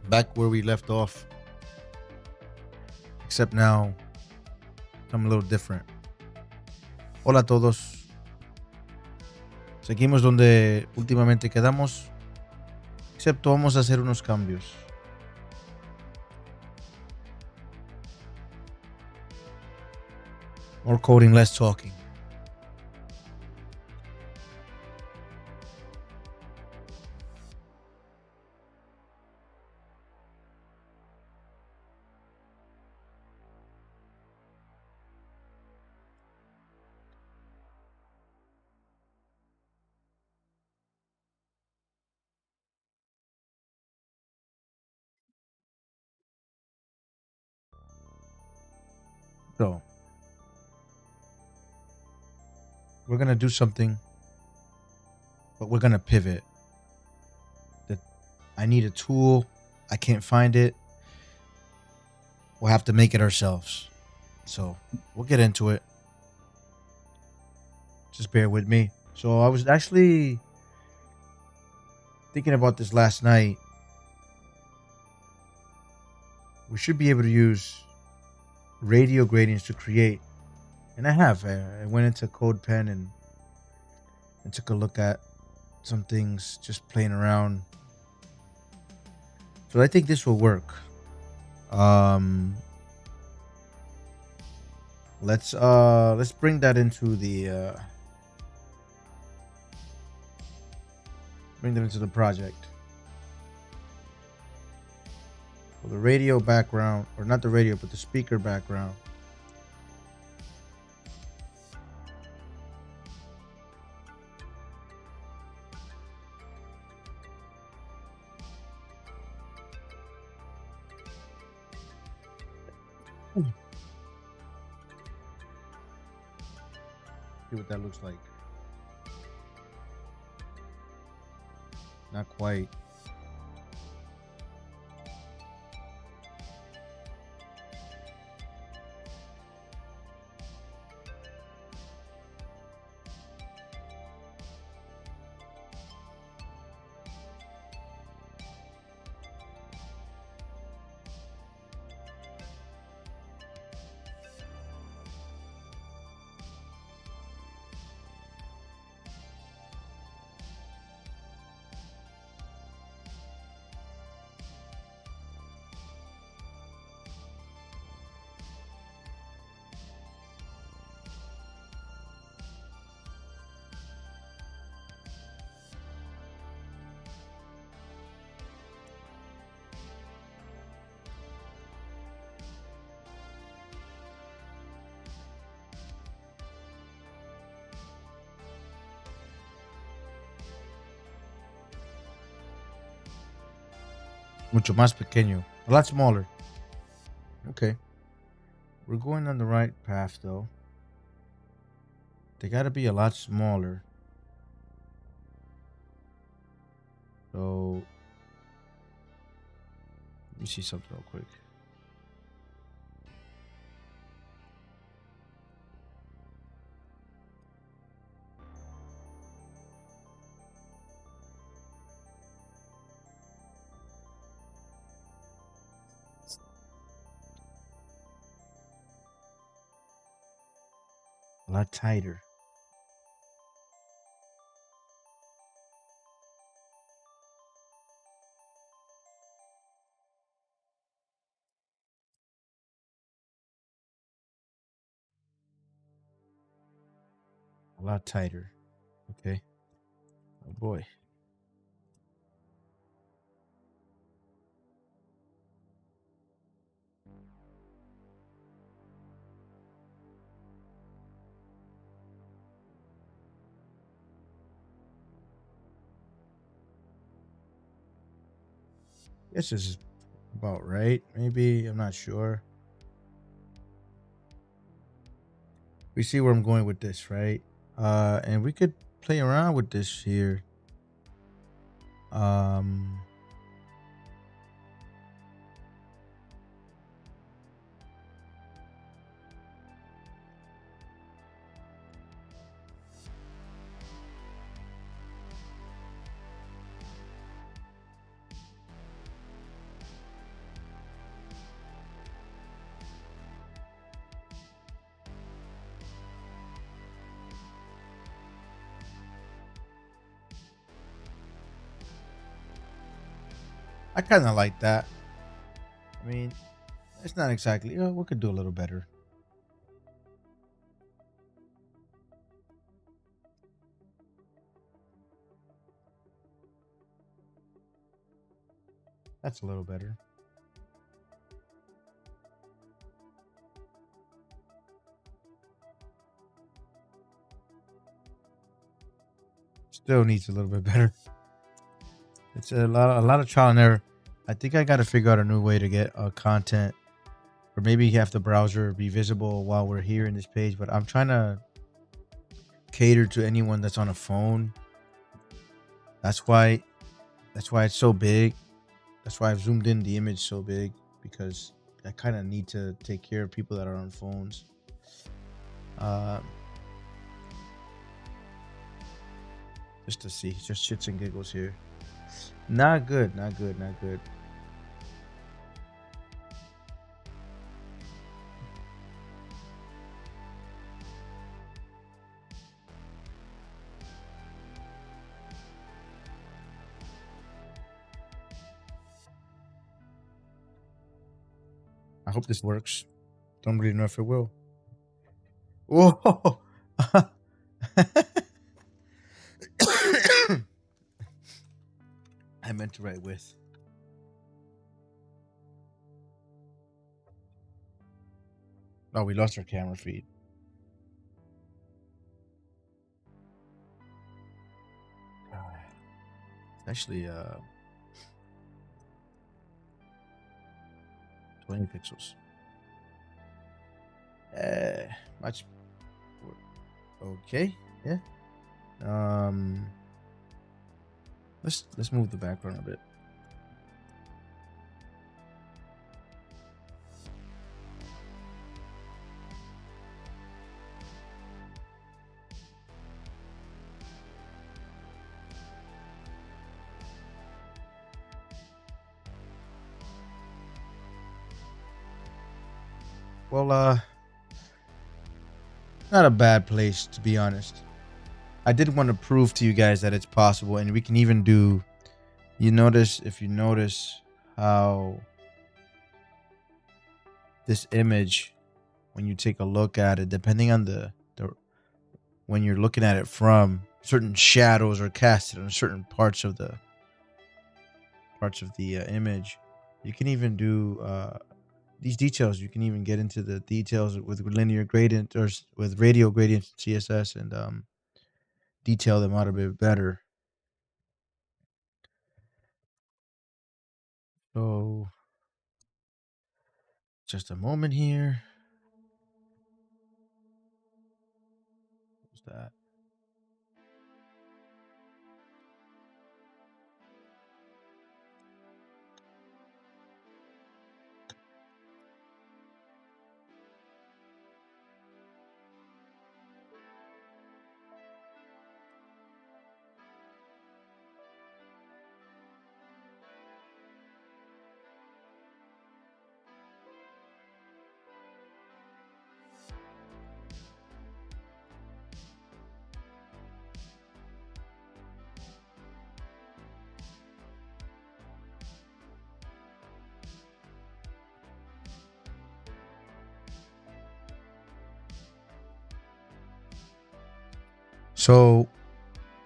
back where we left off, except now I'm a little different. Hola a todos. Seguimos donde últimamente quedamos, excepto vamos a hacer unos cambios. More coding, less talking. So, we're going to do something, but we're going to pivot. That I need a tool. I can't find it. We'll have to make it ourselves. So, we'll get into it. Just bear with me. So, I was actually thinking about this last night. We should be able to use radio gradients to create, and I have. I went into CodePen and took a look at some things, just playing around. So I think this will work. Let's bring that into the project. So the radio background, or not the radio, but the speaker background. See what that looks like. Not quite. Mucho más pequeño. A lot smaller. Okay. We're going on the right path, though. They gotta be a lot smaller. So, let me see something real quick. A lot tighter. A lot tighter. Okay. Oh boy. This is about right. Maybe. I'm not sure. We see where I'm going with this, right? And we could play around with this here. Um, I kind of like that. I mean, it's not exactly. We could do a little better. That's a little better. Still needs a little bit better. It's a lot of trial and error. I think I got to figure out a new way to get content, or maybe have the browser be visible while we're here in this page. But I'm trying to cater to anyone that's on a phone. That's why it's so big. That's why I've zoomed in the image so big, because I kind of need to take care of people that are on phones. Just to see, just shits and giggles here. Not good, not good, not good. I hope this works. Don't really know if it will. Whoa! I meant to write with. Oh, we lost our camera feed. It's actually 20 pixels. Much. Okay. Yeah. Let's move the background a bit. Well, not a bad place, to be honest. I did want to prove to you guys that it's possible, and we can even do. If you notice how this image, when you take a look at it, depending on the when you're looking at it from, certain shadows are casted on certain parts of the image. You can even do these details. You can even get into the details with linear gradient or with radial gradient CSS and detail them out a bit better. So, just a moment here. What's that? So,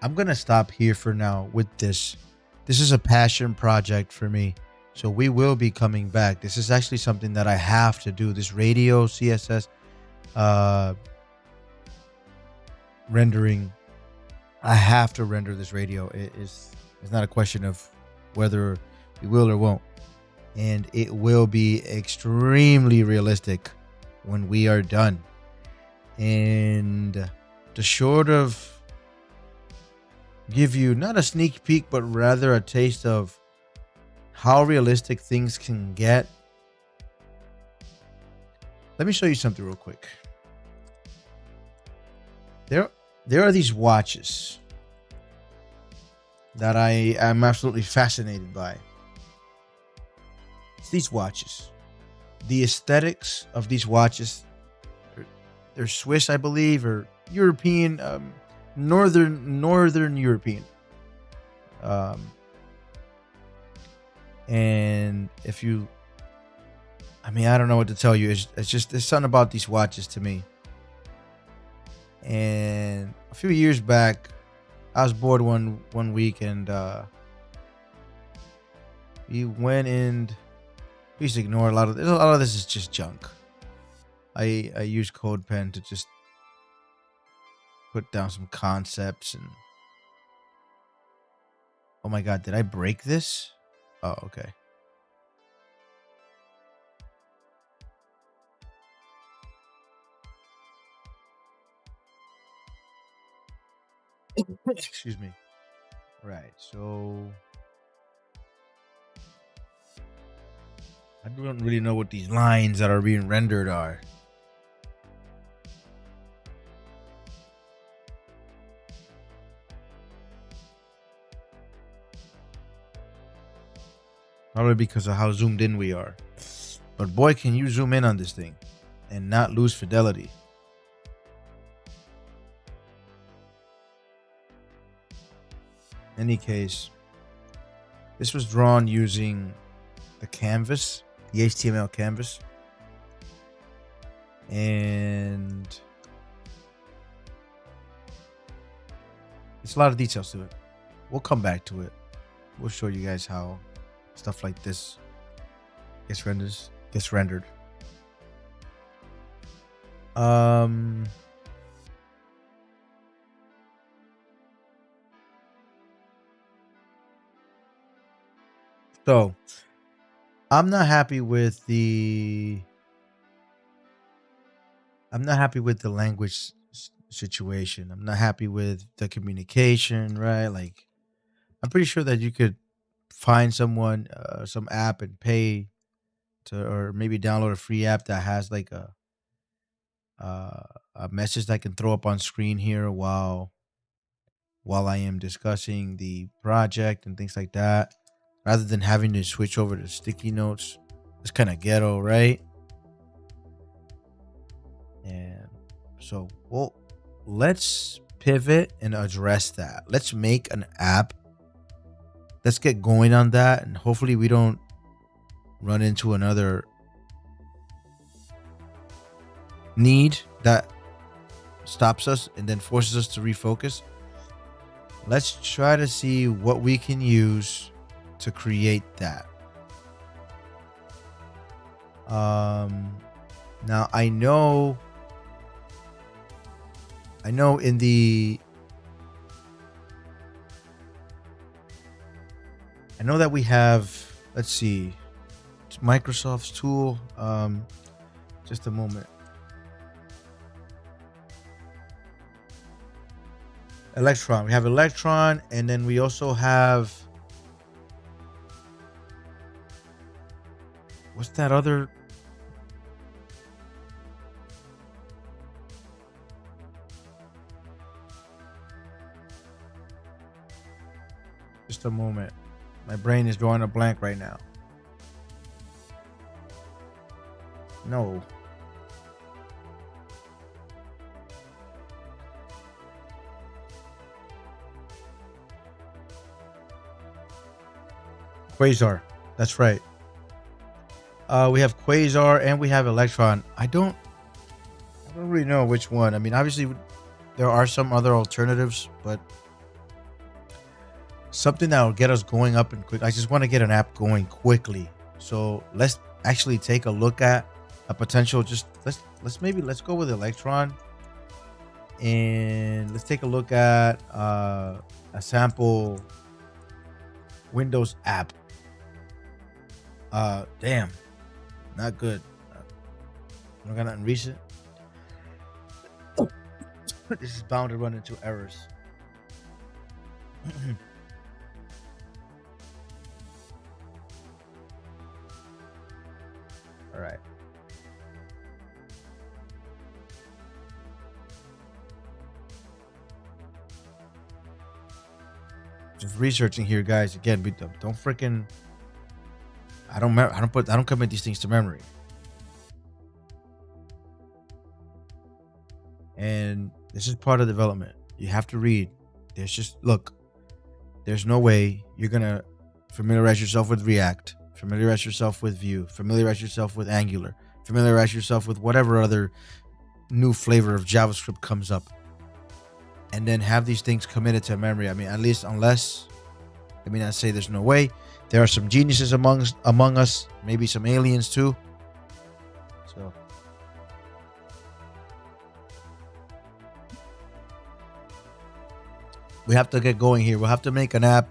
I'm gonna stop here for now with this. This is a passion project for me. So we will be coming back. This is actually something that I have to do. This radio CSS rendering. I have to render this radio. It's not a question of whether we will or won't. And it will be extremely realistic when we are done. And to sort of give you not a sneak peek, but rather a taste of how realistic things can get, let me show you something real quick. There are these watches that I am absolutely fascinated by. It's these watches. The aesthetics of these watches, they're Swiss, I believe, or European, northern European. And if you, I mean, I don't know what to tell you. It's just there's something about these watches to me. And a few years back, I was bored one week, and we went and we used to ignore a lot of this is just junk. I use CodePen to just put down some concepts. And oh my god, did I break this? Oh, okay. Excuse me. Right. So I don't really know what these lines that are being rendered are. Probably because of how zoomed in we are. But boy, can you zoom in on this thing and not lose fidelity. In any case, this was drawn using the canvas, the HTML canvas. And it's a lot of details to it. We'll come back to it. We'll show you guys how stuff like this gets rendered. So I'm not happy with the language situation. I'm not happy with the communication, right? Like, I'm pretty sure that you could find someone, some app, and pay to, or maybe download a free app that has like a message that I can throw up on screen here while I am discussing the project and things like that, rather than having to switch over to sticky notes. It's kind of ghetto, right? And so, well, let's pivot and address that. Let's make an app. Let's get going on that, and hopefully we don't run into another need that stops us and then forces us to refocus. Let's try to see what we can use to create that. Now I know in the I know that we have, let's see, it's Microsoft's tool. Just a moment. Electron. We have Electron, and then we also have, what's that other? Just a moment. My brain is drawing a blank right now. No. Quasar. That's right. We have Quasar and we have Electron. I don't really know which one. I mean, obviously there are some other alternatives, but something that will get us going up and quick. I just want to get an app going quickly. So let's actually take a look at a potential. Just let's go with Electron, and let's take a look at a sample Windows app. Damn, not good. I got nothing recent. This is bound to run into errors. All right. Just researching here, guys. Again, don't freaking. I don't commit these things to memory. And this is part of development. You have to read. There's no way you're gonna Familiarize yourself with React. Familiarize yourself with Vue. Familiarize yourself with Angular. Familiarize yourself with whatever other new flavor of JavaScript comes up. And then have these things committed to memory. I mean, at least unless, I mean, I say there's no way. There are some geniuses among us, maybe some aliens too. So we have to get going here. We'll have to make an app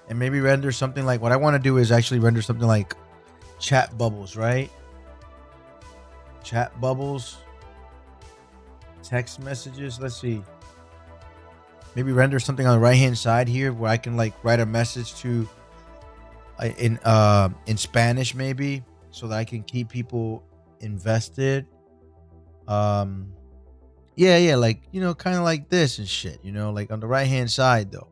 and maybe render something like, what I want to do is actually render something like chat bubbles, right? Chat bubbles, text messages. Let's see. Maybe render something on the right hand side here where I can like write a message to in Spanish maybe, so that I can keep people invested. Um yeah, like, kind of like this and shit, like on the right hand side though.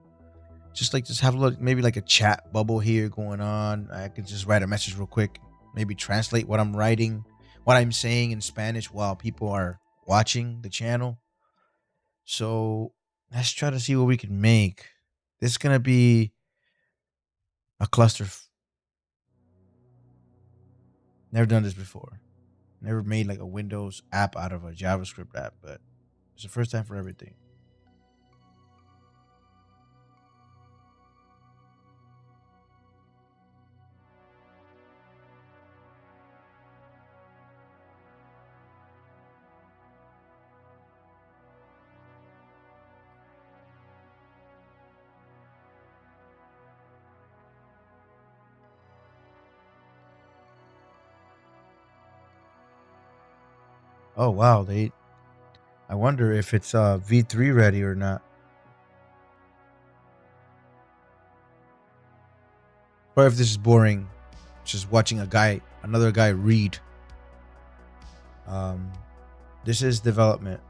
Just have a look, maybe like a chat bubble here going on. I can just write a message real quick, maybe translate what I'm writing, what I'm saying in Spanish while people are watching the channel. So let's try to see what we can make. This is gonna be a cluster. Never done this before. Never made like a Windows app out of a JavaScript app, but it's the first time for everything. Oh wow, I wonder if it's V3 ready or not. Or if this is boring, just watching another guy read. Um this is development.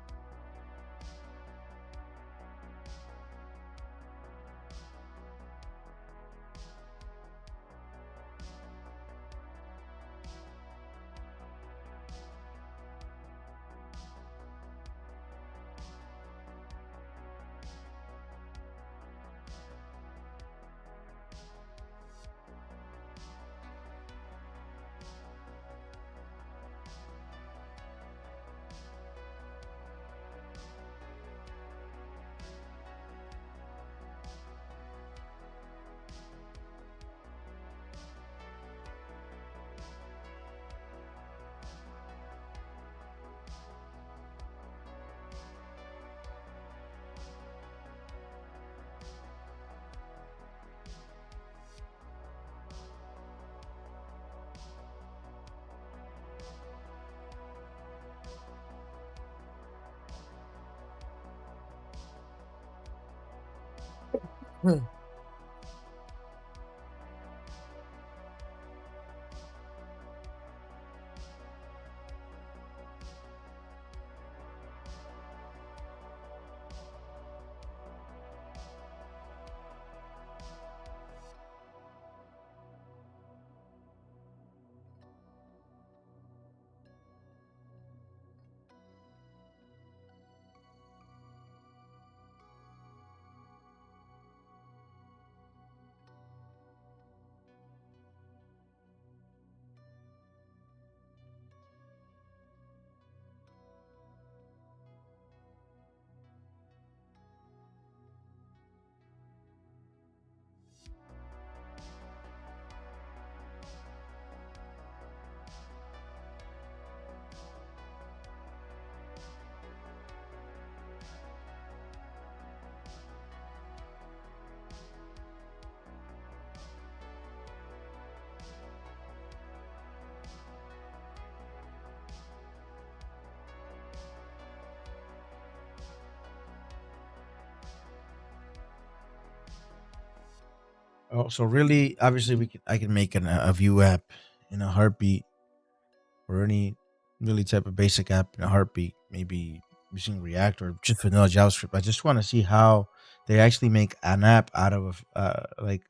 Hmm. Oh, so really, obviously, I can make a Vue app in a heartbeat, or any really type of basic app in a heartbeat. Maybe using React or just vanilla JavaScript. I just want to see how they actually make an app out of like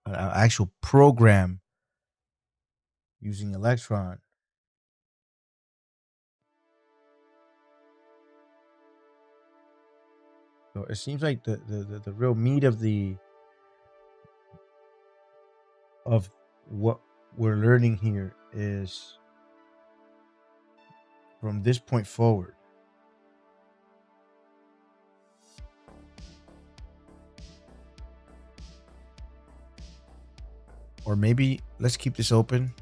an actual program using Electron. So it seems like the real meat of of what we're learning here is from this point forward, or maybe let's keep this open.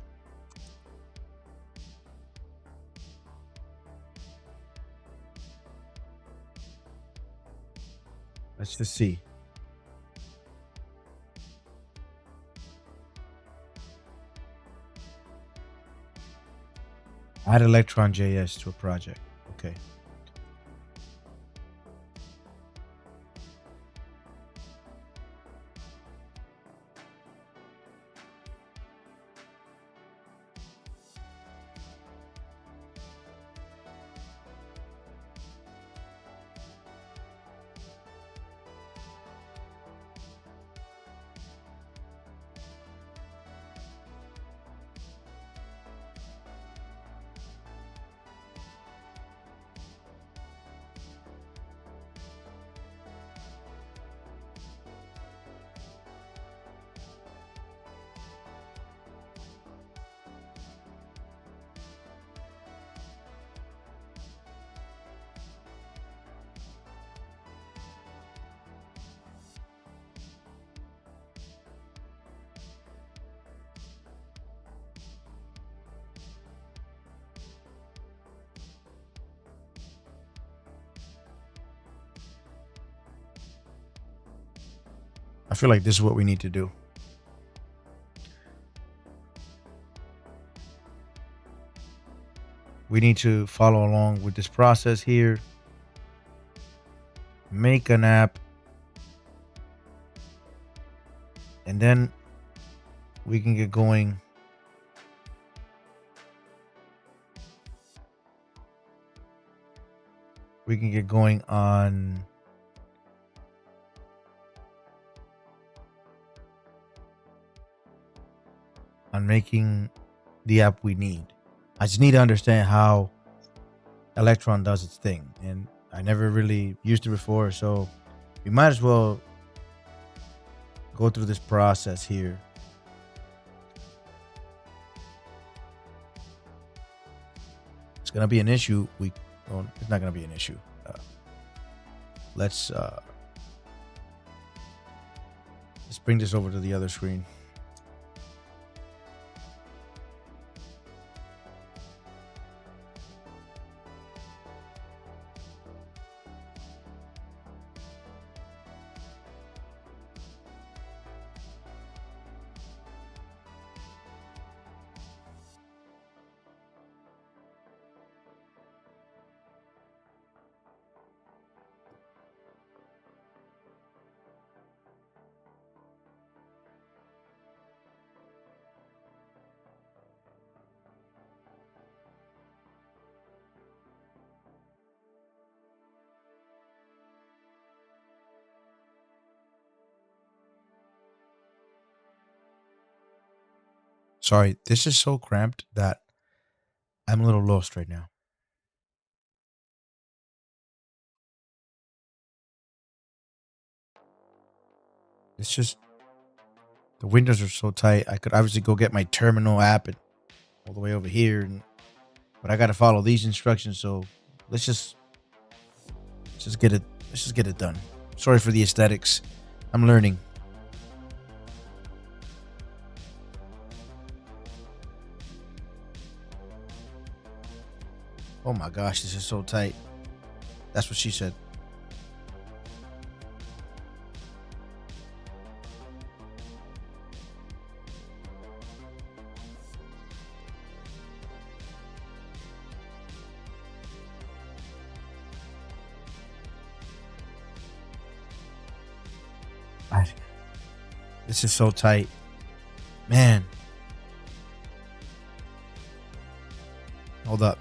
Let's just see. Add Electron.js to a project. Okay. I feel like this is what we need to do. We need to follow along with this process here. Make an app. And then we can get going. We can get going on making the app we need. I just need to understand how Electron does its thing, and I never really used it before, so we might as well go through this process here. It's gonna be an issue. It's not gonna be an issue. Let's bring this over to the other screen. Sorry, this is so cramped that I'm a little lost right now. It's just the windows are so tight. I could obviously go get my terminal app and all the way over here, but I got to follow these instructions. So let's just get it. Let's just get it done. Sorry for the aesthetics. I'm learning. Oh my gosh, this is so tight. That's what she said. This is so tight. Man. Hold up.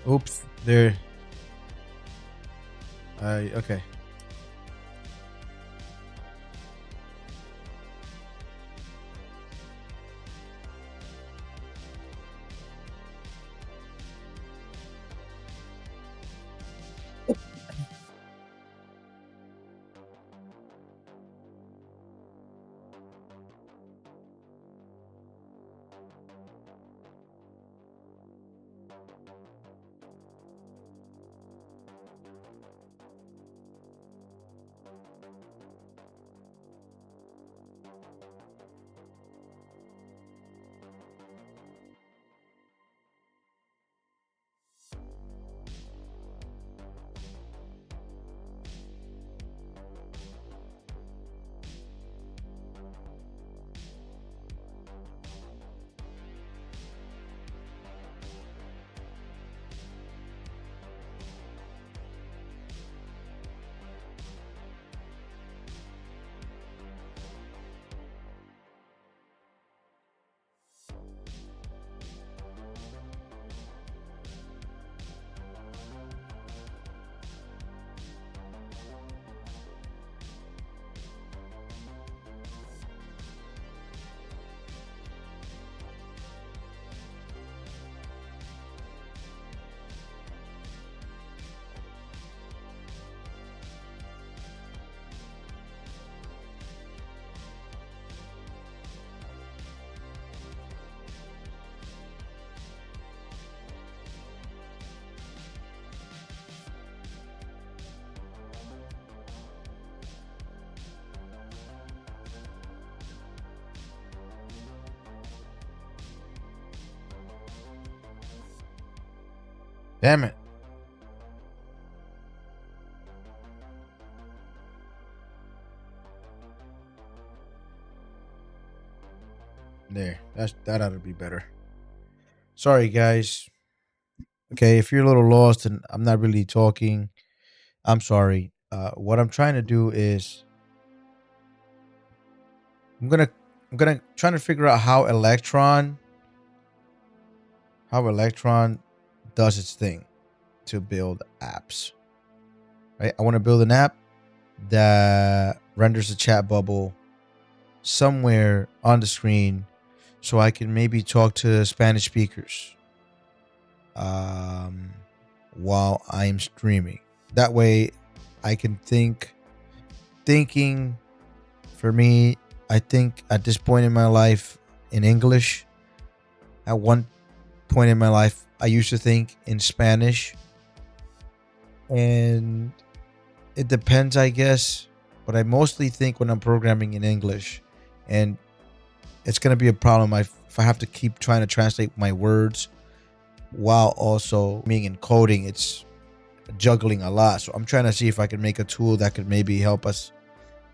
Oops. There. Okay. Damn it. There. That ought to be better. Sorry, guys. Okay, if you're a little lost and I'm not really talking, I'm sorry. What I'm trying to do is I'm gonna I'm gonna trying to figure out how Electron does its thing to build apps. Right? I want to build an app that renders a chat bubble somewhere on the screen so I can maybe talk to Spanish speakers um, while I'm streaming. That way I can thinking for me, I think at this point in my life in English. At one point in my life, I used to think in Spanish. And it depends, I guess. But I mostly think when I'm programming in English. And it's going to be a problem if I have to keep trying to translate my words while also being in coding. It's juggling a lot. So I'm trying to see if I can make a tool that could maybe help us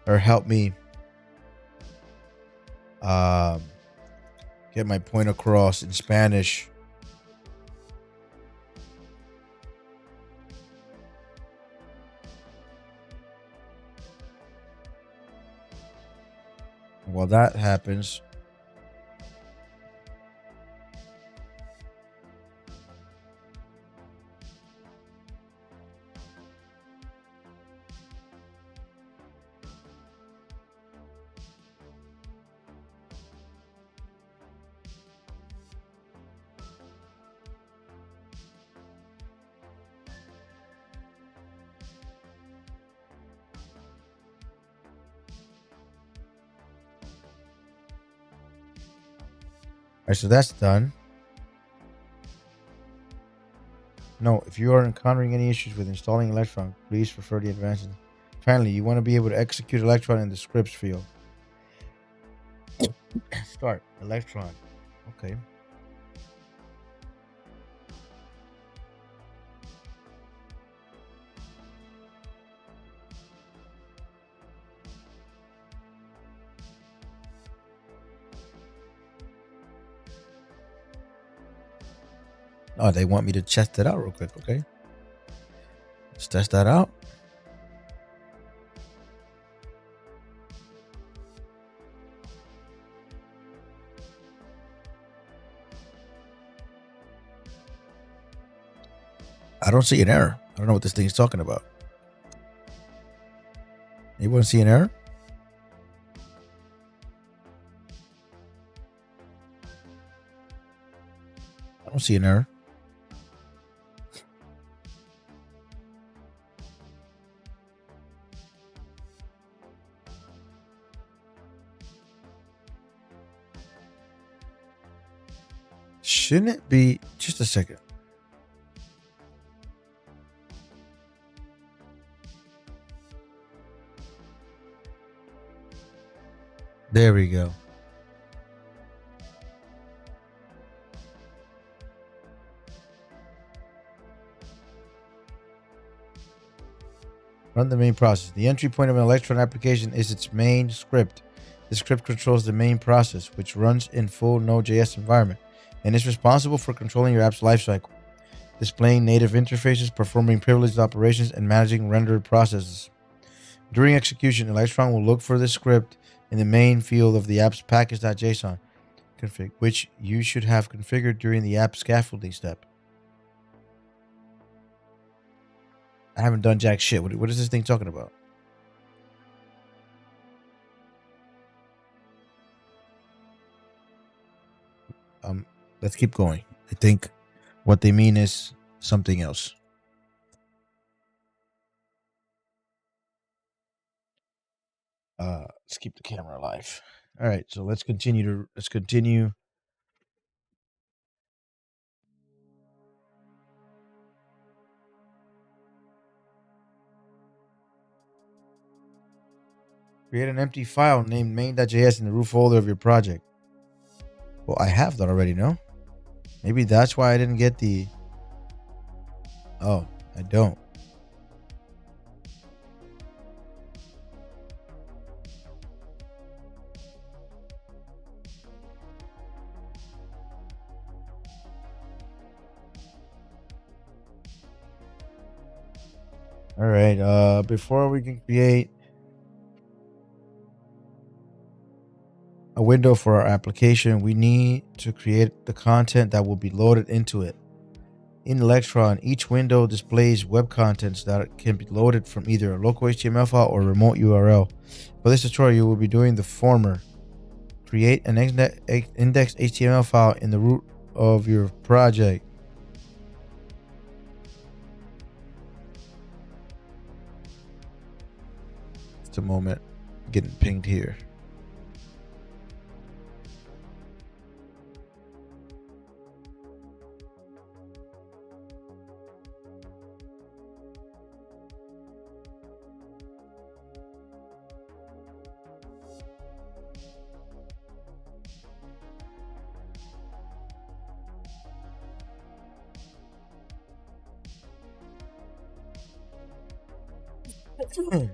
or help me get my point across in Spanish. While that happens, all right, so that's done. No, if you are encountering any issues with installing Electron, please refer the advances. Finally, you want to be able to execute Electron in the scripts field. Start Electron. Okay. Oh, they want me to test it out real quick. Okay. Let's test that out. I don't see an error. I don't know what this thing is talking about. Anyone see an error? I don't see an error. Shouldn't it be just a second? There we go. Run the main process. The entry point of an Electron application is its main script. The script controls the main process, which runs in full Node.js environment, and is responsible for controlling your app's lifecycle, displaying native interfaces, performing privileged operations, and managing rendered processes. During execution, Electron will look for the script in the main field of the app's package.json config, which you should have configured during the app scaffolding step. I haven't done jack shit. What is this thing talking about? Let's keep going. I think what they mean is something else. Let's keep the camera alive. All right, so let's continue. Create an empty file named main.js in the root folder of your project. Well, I have that already, no? Maybe that's why I didn't get the... Oh, I don't. All right, before we can create a window for our application, we need to create the content that will be loaded into it. In Electron, each window displays web contents that can be loaded from either a local HTML file or remote URL. For this tutorial, you will be doing the former. Create an index HTML file in the root of your project. Just a moment, getting pinged here.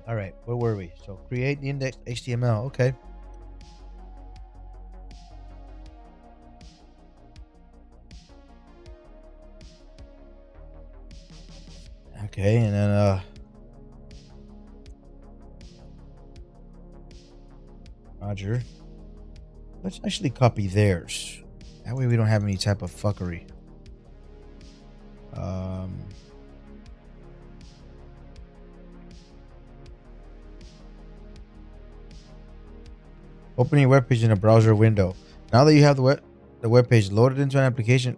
All right, where were we? So create the index HTML. Okay. Okay, and then Roger. Let's actually copy theirs. That way we don't have any type of fuckery. Opening a web page in a browser window. Now that you have the web page loaded into an application,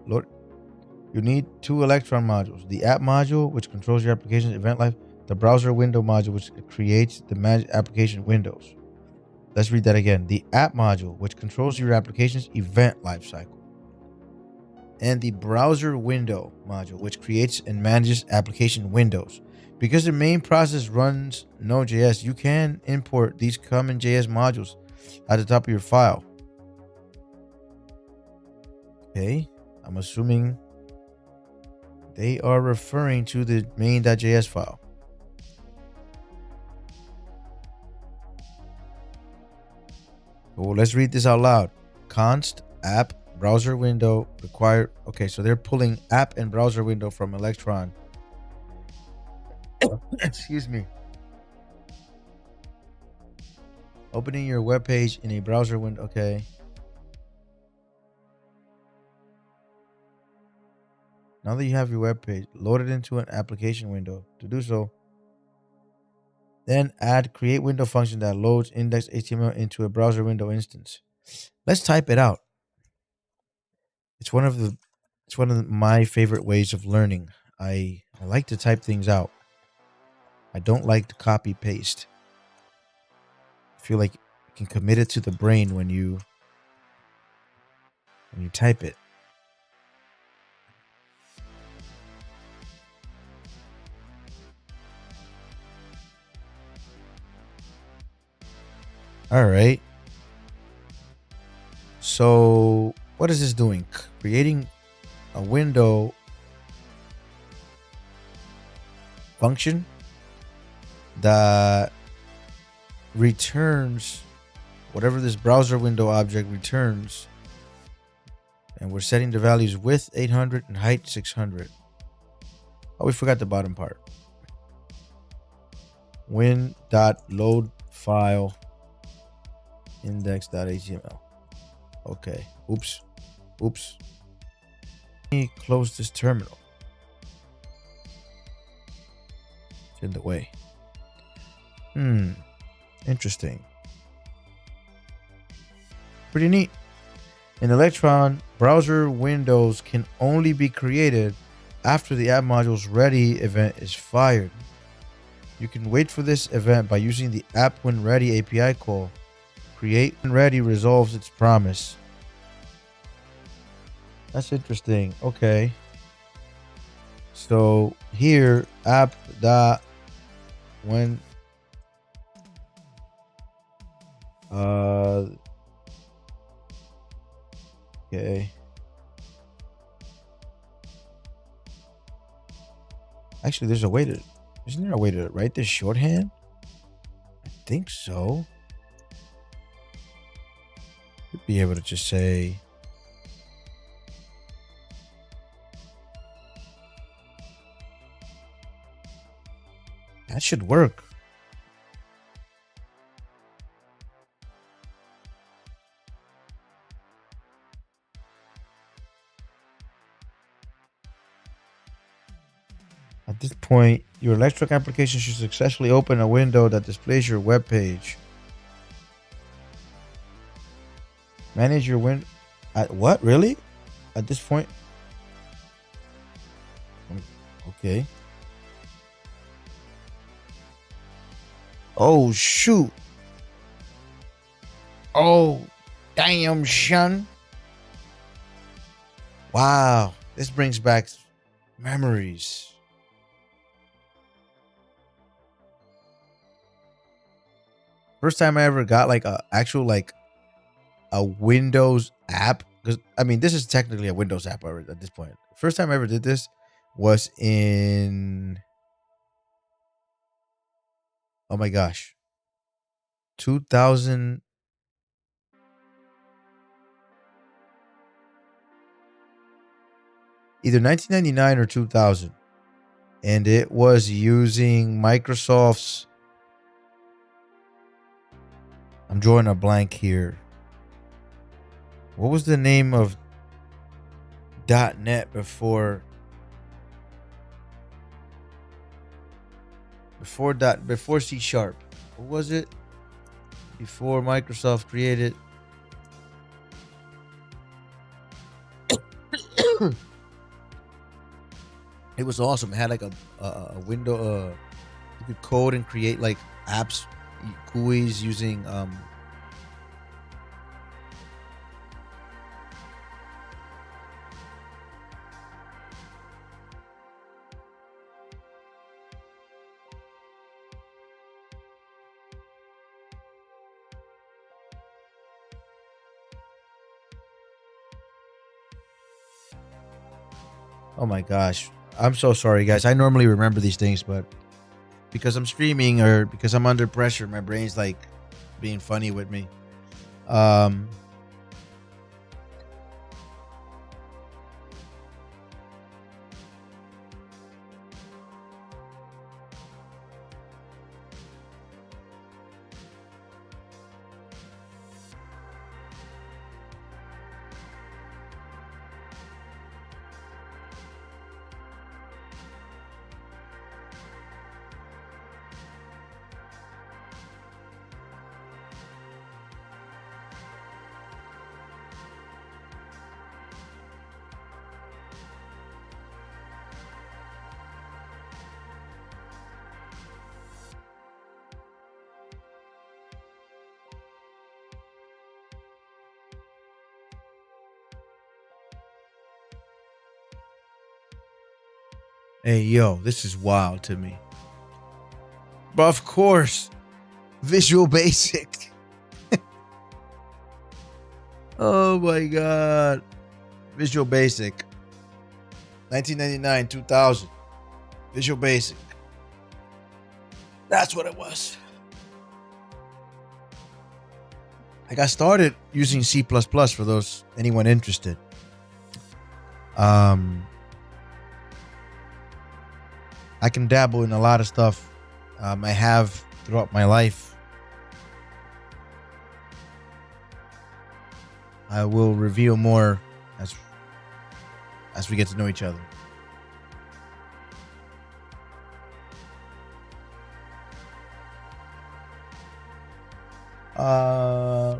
you need two Electron modules. The app module, which controls your application's event life. The browser window module, which creates the managed application windows. Let's read that again. The app module, which controls your application's event lifecycle. And the browser window module, which creates and manages application windows. Because the main process runs Node.js, you can import these common JS modules at the top of your file. Okay, I'm assuming they are referring to the main.js file. Well, let's read this out loud. Const app browser window required. Okay, so they're pulling app and browser window from Electron. Excuse me. Opening your web page in a browser window. Okay. Now that you have your web page, load it into an application window. To do so, then add create window function that loads index.html into a browser window instance. Let's type it out. It's one of my favorite ways of learning. I like to type things out. I don't like to copy paste. I feel like you can commit it to the brain when you type it. All right. So what is this doing? Creating a window function that returns whatever this browser window object returns. And we're setting the values width 800 and height 600. Oh, we forgot the bottom part. Win.load file index.html. Okay. Oops. Let me close this terminal. It's in the way. Interesting. Pretty neat. In Electron, browser windows can only be created after the app module's ready event is fired. You can wait for this event by using the app when ready API call. Create when ready resolves its promise. That's interesting. Okay. So here app dot when okay. Actually, isn't there a way to write this shorthand? I think so. You'd be able to just say that should work. At this point, your Electron application should successfully open a window that displays your web page. Manage your win. At what? Really? At this point? Okay. Oh, shoot. Oh, damn, son. Wow. This brings back memories. First time I ever got like a actual a Windows app, because I mean this is technically a Windows app already at this point. First time I ever did this was in, oh my gosh, 2000, either 1999 or 2000, and it was using Microsoft's, I'm drawing a blank here. What was the name of .NET before C#? What was it? Before Microsoft created it was awesome. It had like a window, you could code and create like apps, GUIs using oh my gosh. I'm so sorry, guys. I normally remember these things, but because I'm streaming or because I'm under pressure, my brain's like being funny with me. Hey, yo, this is wild to me. But of course, Visual Basic. Oh my god. Visual Basic. 1999, 2000. Visual Basic. That's what it was. I got started using C++ for those anyone interested. I can dabble in a lot of stuff. I have throughout my life. I will reveal more as we get to know each other.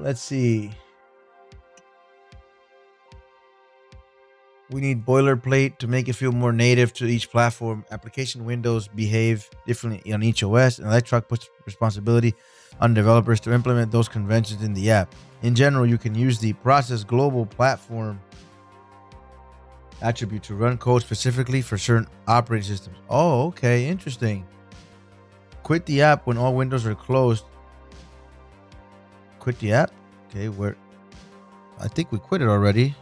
Let's see. We need boilerplate to make it feel more native to each platform. Application windows behave differently on each OS, and Electroc puts responsibility on developers to implement those conventions in the app. In general, you can use the process global platform attribute to run code specifically for certain operating systems. Oh, okay, interesting. Quit the app when all windows are closed. Quit the app? Okay, I think we quit it already.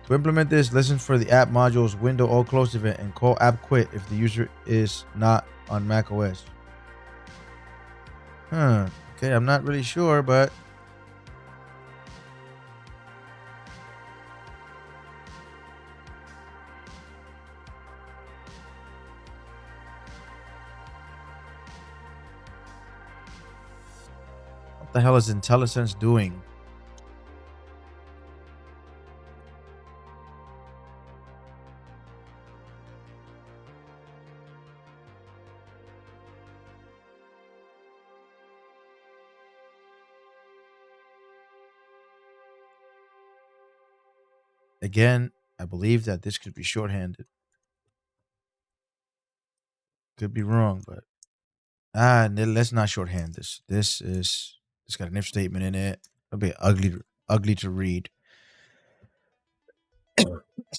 To implement this, listen for the app module's window all closed event and call app quit if the user is not on Mac OS. Okay, I'm not really sure, but what the hell is IntelliSense doing? Again, I believe that this could be shorthanded. Could be wrong, but let's not shorthand this. It's got an if statement in it. It'll be ugly to read.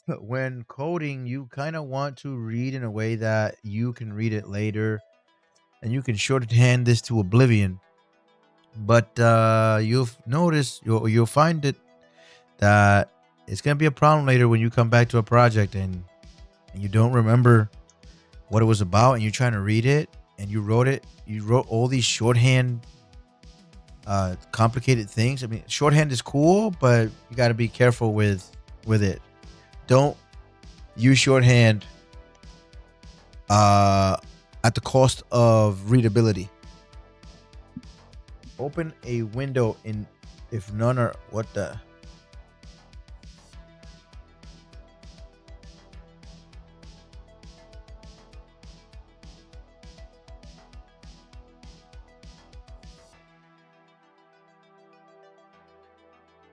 When coding, you kind of want to read in a way that you can read it later, and you can shorthand this to oblivion. But you'll notice, you'll find it that it's gonna be a problem later when you come back to a project and you don't remember what it was about, and you're trying to read it, and you wrote all these shorthand complicated things. I mean, shorthand is cool, but you got to be careful with it. Don't use shorthand at the cost of readability. Open a window in if none are what the.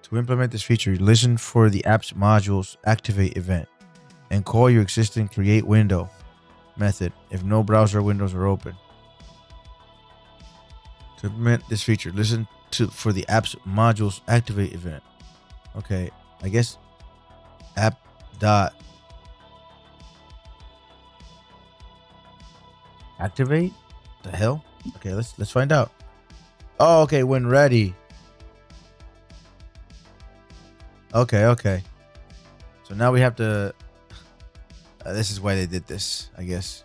To implement this feature, listen for the app's modules activate event and call your existing create window method if no browser windows are open. To implement this feature, listen for the app's modules activate event. Okay, I guess app dot activate. The hell? Okay, let's find out. Oh, okay, when ready. Okay. So now we have to. This is why they did this, I guess.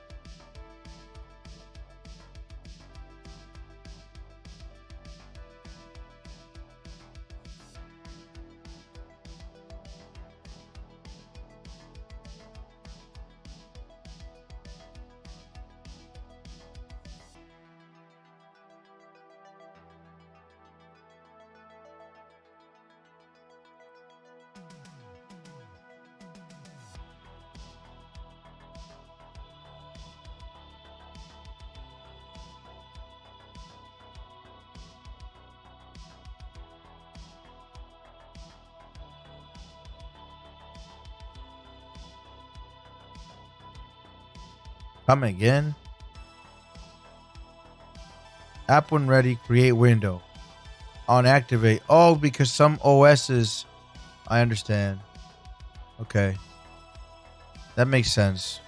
Come again. App when ready, create window. on activate. Oh, because some OSs. I understand. Okay, that makes sense.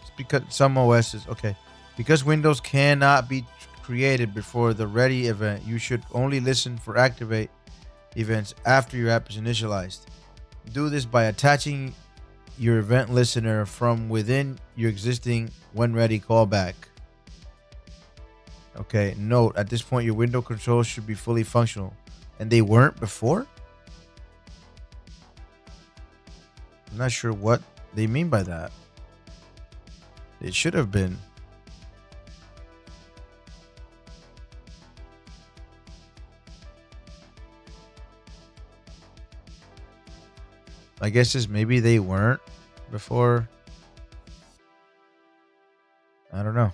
It's because some OSs. Okay, because Windows cannot be created before the ready event. You should only listen for activate events after your app is initialized. Do this by attaching your event listener from within your existing when ready callback. Okay, note at this point your window controls should be fully functional. And they weren't before? I'm not sure what they mean by that. It should have been. I guess it's maybe they weren't before. I don't know.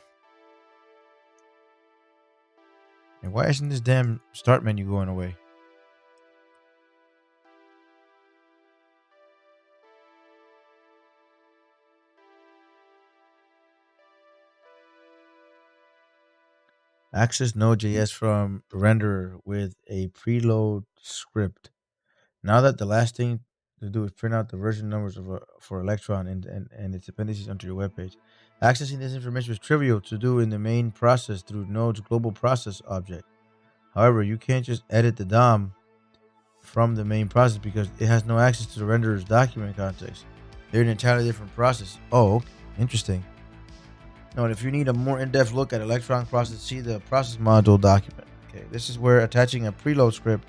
And why isn't this damn start menu going away? Access Node.js from renderer with a preload script. Now that the last thing to do is print out the version numbers for Electron and its dependencies onto your web page. Accessing this information is trivial to do in the main process through Node's global process object. However, you can't just edit the DOM from the main process because it has no access to the renderer's document context. They're an entirely different process. Oh, interesting. Now, if you need a more in-depth look at Electron process, see the process module document. Okay, this is where attaching a preload script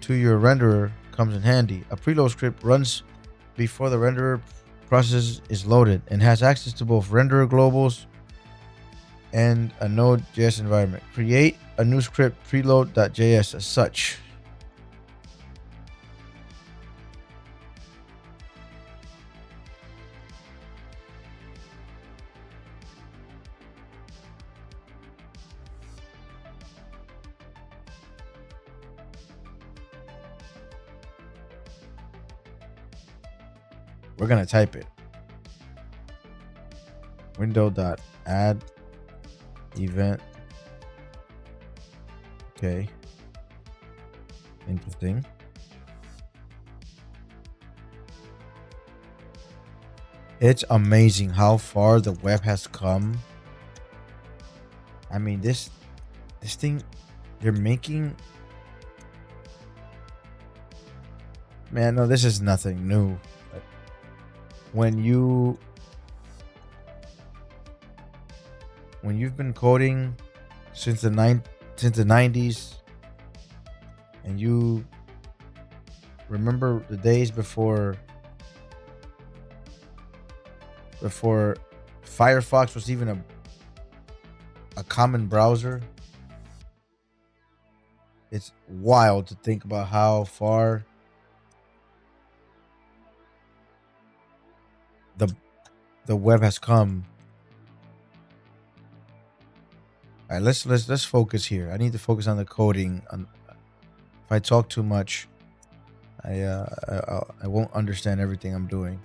to your renderer comes in handy. A preload script runs before the renderer process is loaded and has access to both renderer globals and a Node.js environment. Create a new script preload.js as such. We're going to type it. Window.add event. Okay. Interesting. It's amazing how far the web has come. I mean, this thing, they're making... Man, no, this is nothing new. When you've been coding since the 90s, and you remember the days before Firefox was even a common browser, it's wild to think about how far the web has come. All right, let's focus here. I need to focus on the coding. If I talk too much, I won't understand everything I'm doing.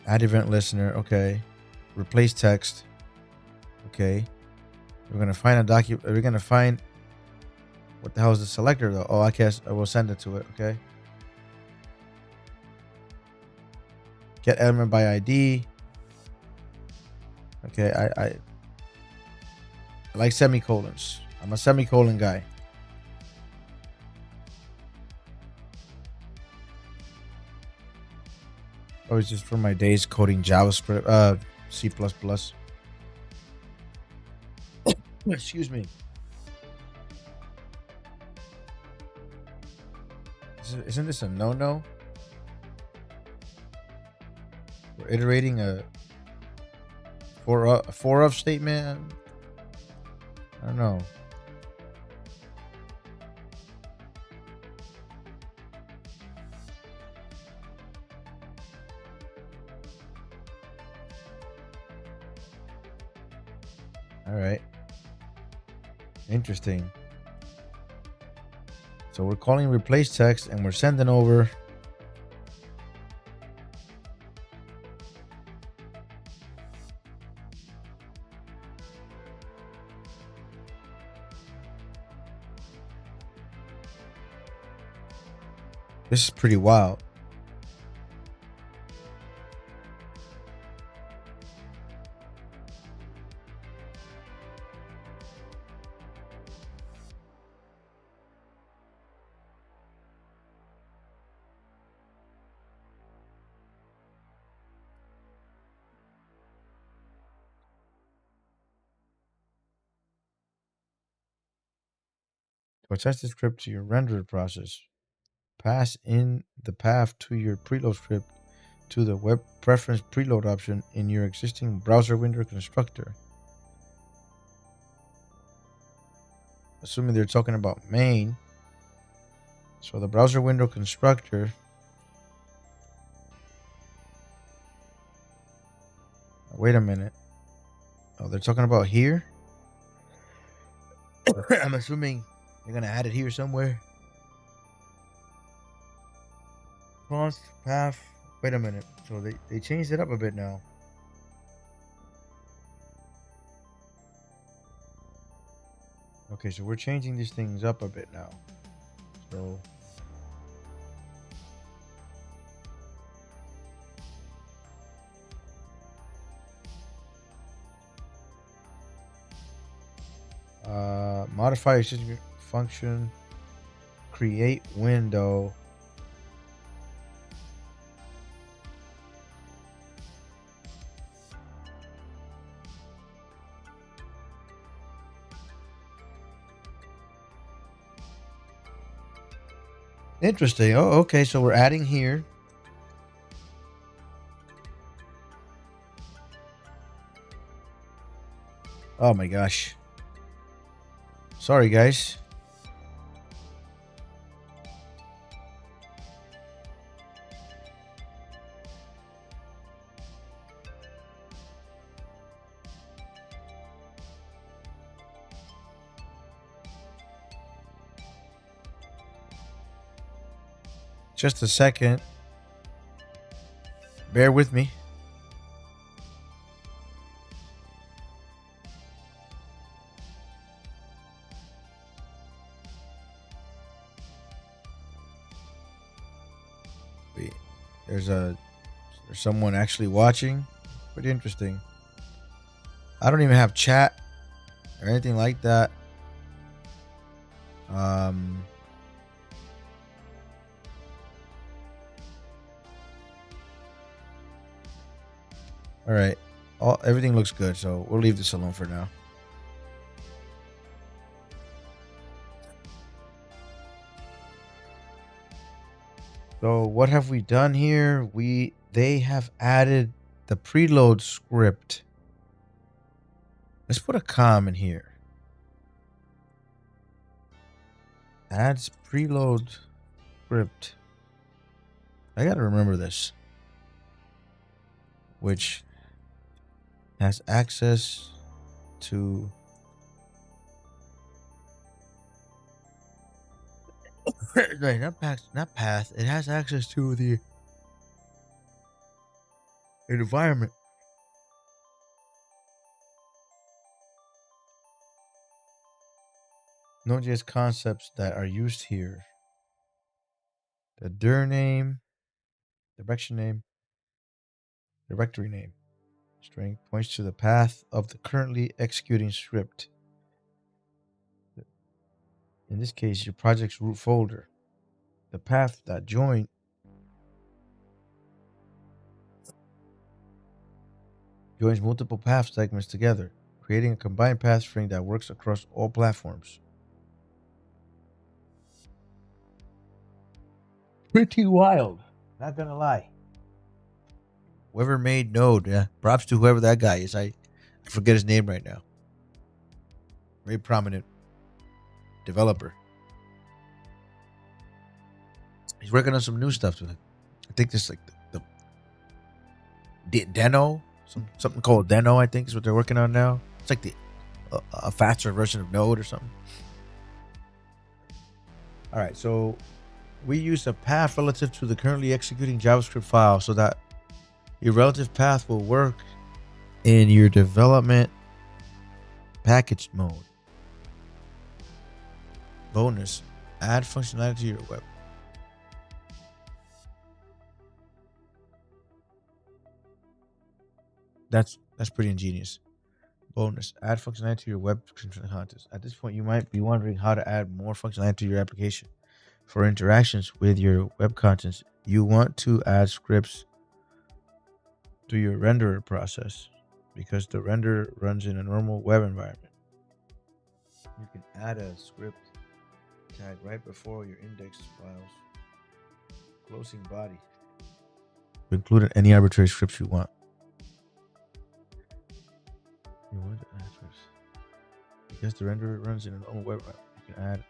Add event listener. Okay. Replace text. Okay. We're gonna find a document. We're gonna find what the hell is the selector though? Oh, I guess I will send it to it. Okay. Get element by ID. Okay, I like semicolons. I'm a semicolon guy. Oh, it's just from my days coding JavaScript, C++. Excuse me. Isn't this a no-no? We're iterating a for of statement. I don't know. All right. Interesting. So we're calling replace text and we're sending over This is pretty wild. To attach the script to your rendered process, pass in the path to your preload script to the web preference preload option in your existing browser window constructor. Assuming they're talking about main. So the browser window constructor. Wait a minute. Oh, they're talking about here? I'm assuming they're going to add it here somewhere. Cross path. Wait a minute. So they changed it up a bit now. Okay, so we're changing these things up a bit now. So modify existing function, create window. Interesting. Oh, okay. So we're adding here. Oh my gosh. Sorry, guys. Just a second. Bear with me. There's someone actually watching. Pretty interesting. I don't even have chat or anything like that. All right. Everything looks good, so we'll leave this alone for now. So what have we done here? They have added the preload script. Let's put a com in here. Adds preload script. I gotta remember this. Which has access to right, not path. It has access to the environment. Node.js concepts that are used here. The dir name, direction name, directory name. String points to the path of the currently executing script. In this case, your project's root folder. The path that joins multiple path segments together, creating a combined path string that works across all platforms. Pretty wild, not gonna lie. Whoever made Node, yeah, props to whoever that guy is. I forget his name right now. Very prominent developer. He's working on some new stuff to it. I think this is like the Deno, something called Deno. I think is what they're working on now. It's like a faster version of Node or something. All right, so we use a path relative to the currently executing JavaScript file so that your relative path will work in your development package mode. Bonus, add functionality to your web. That's pretty ingenious. Bonus: add functionality to your web content. At this point, you might be wondering how to add more functionality to your application. For interactions with your web contents, you want to add scripts to your renderer process because the render runs in a normal web environment. You can add a script tag right before your index files closing body. Include any arbitrary scripts you want. You want to add scripts because the renderer runs in a normal web environment. You can add.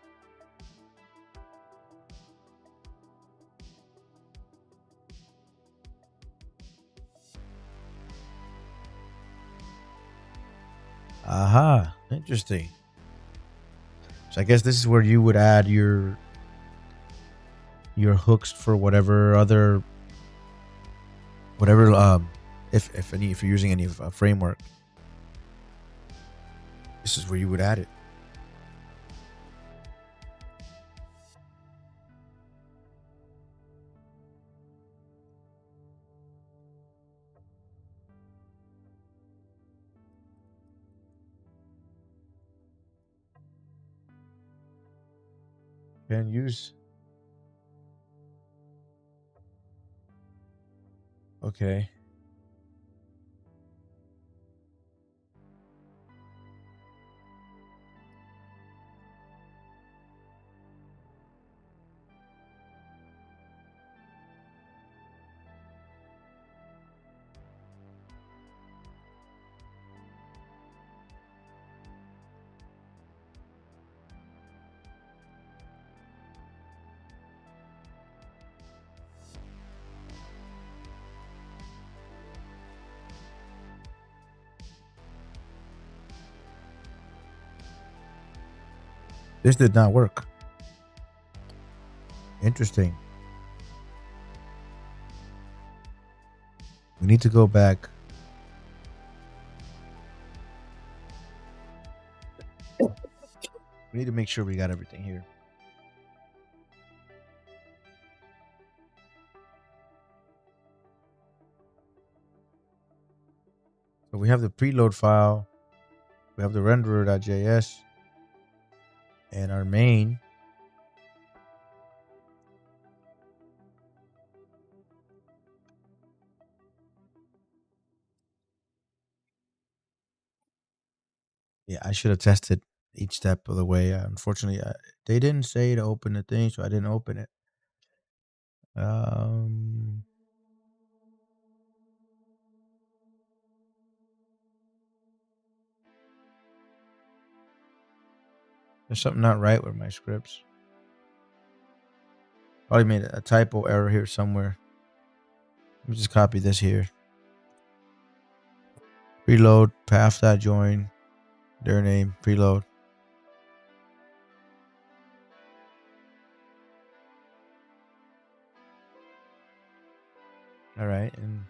Aha, interesting. So I guess this is where you would add your hooks for whatever if you're using any framework. This is where you would add it. Can use. Okay. This did not work. Interesting. We need to go back. We need to make sure we got everything here. So we have the preload file. We have the renderer.js. And our main. Yeah, I should have tested each step of the way. Unfortunately, they didn't say to open the thing, so I didn't open it. There's something not right with my scripts. Probably made a typo error here somewhere. Let me just copy this here. Preload, path.join, their name, preload. All right. And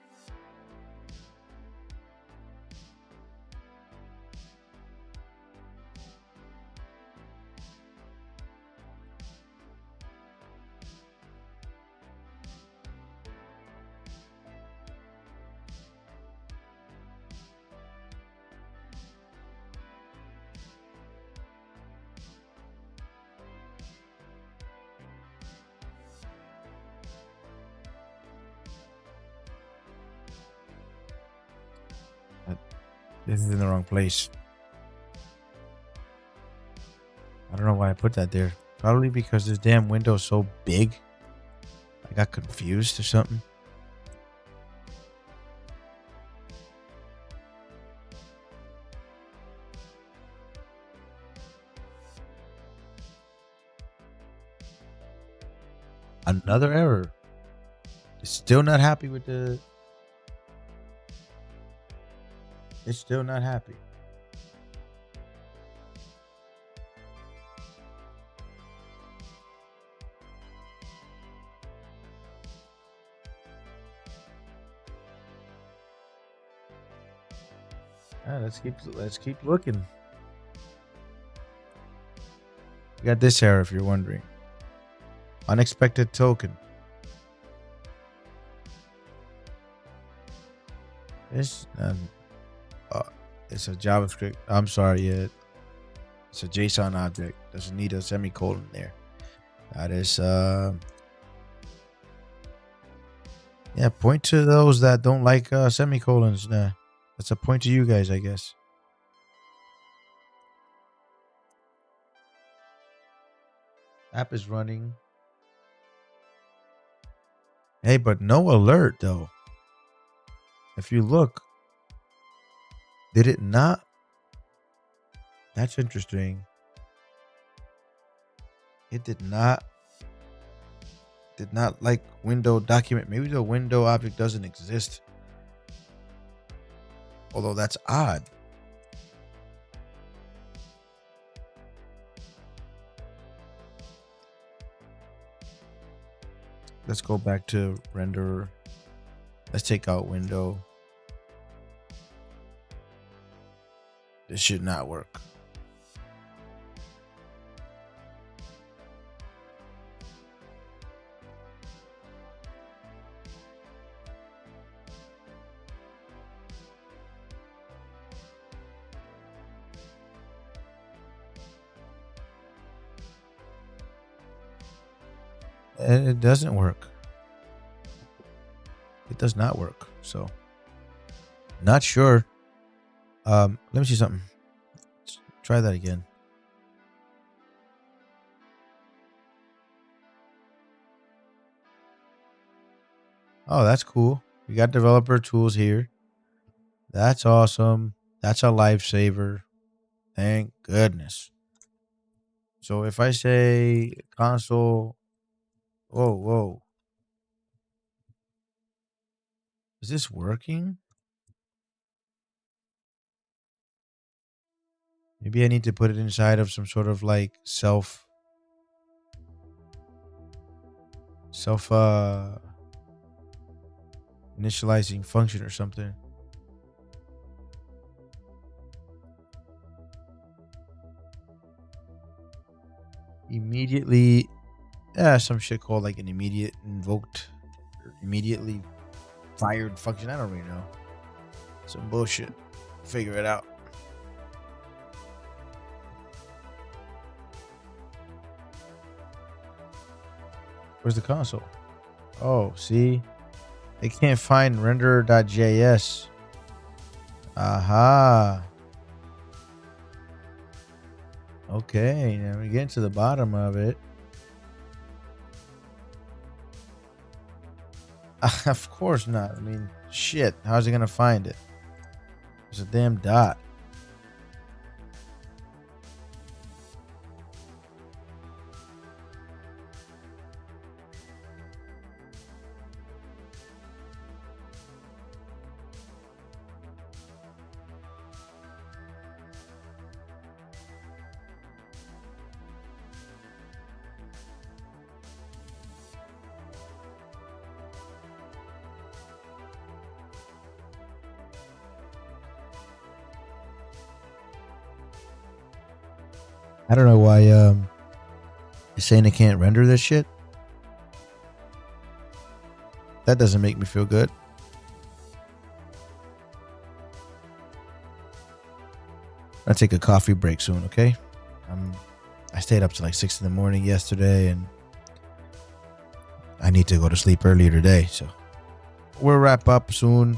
this is in the wrong place. I don't know why I put that there. Probably because this damn window is so big. I got confused or something. Another error. Still not happy with the. It's still not happy. Let's keep looking. You got this error if you're wondering. Unexpected token. This It's a JavaScript. I'm sorry, yeah. It's a JSON object. Doesn't need a semicolon there. That is yeah, point to those that don't like semicolons. Nah. That's a point to you guys, I guess. App is running. Hey, but no alert though. If you look, did it not? That's interesting. It did not like window document. Maybe the window object doesn't exist. Although that's odd. Let's go back to renderer. Let's take out window. This should not work. It doesn't work. It does not work. So, not sure. Let me see something. Let's try that again. Oh, that's cool. We got developer tools here. That's awesome. That's a lifesaver. Thank goodness. So if I say console, whoa. Is this working? Maybe I need to put it inside of some sort of like self initializing function or something. Immediately, some shit called like an immediate invoked or immediately fired function. I don't really know. Some bullshit. Figure it out. Where's the console? Oh, see? They can't find render.js. Aha. Okay, now we're getting to the bottom of it. Of course not. I mean, shit. How's it gonna find it? There's a damn dot. I don't know why it's saying it can't render this shit. That doesn't make me feel good. I'll take a coffee break soon, okay? I stayed up to like 6 in the morning yesterday and I need to go to sleep earlier today, so we'll wrap up soon.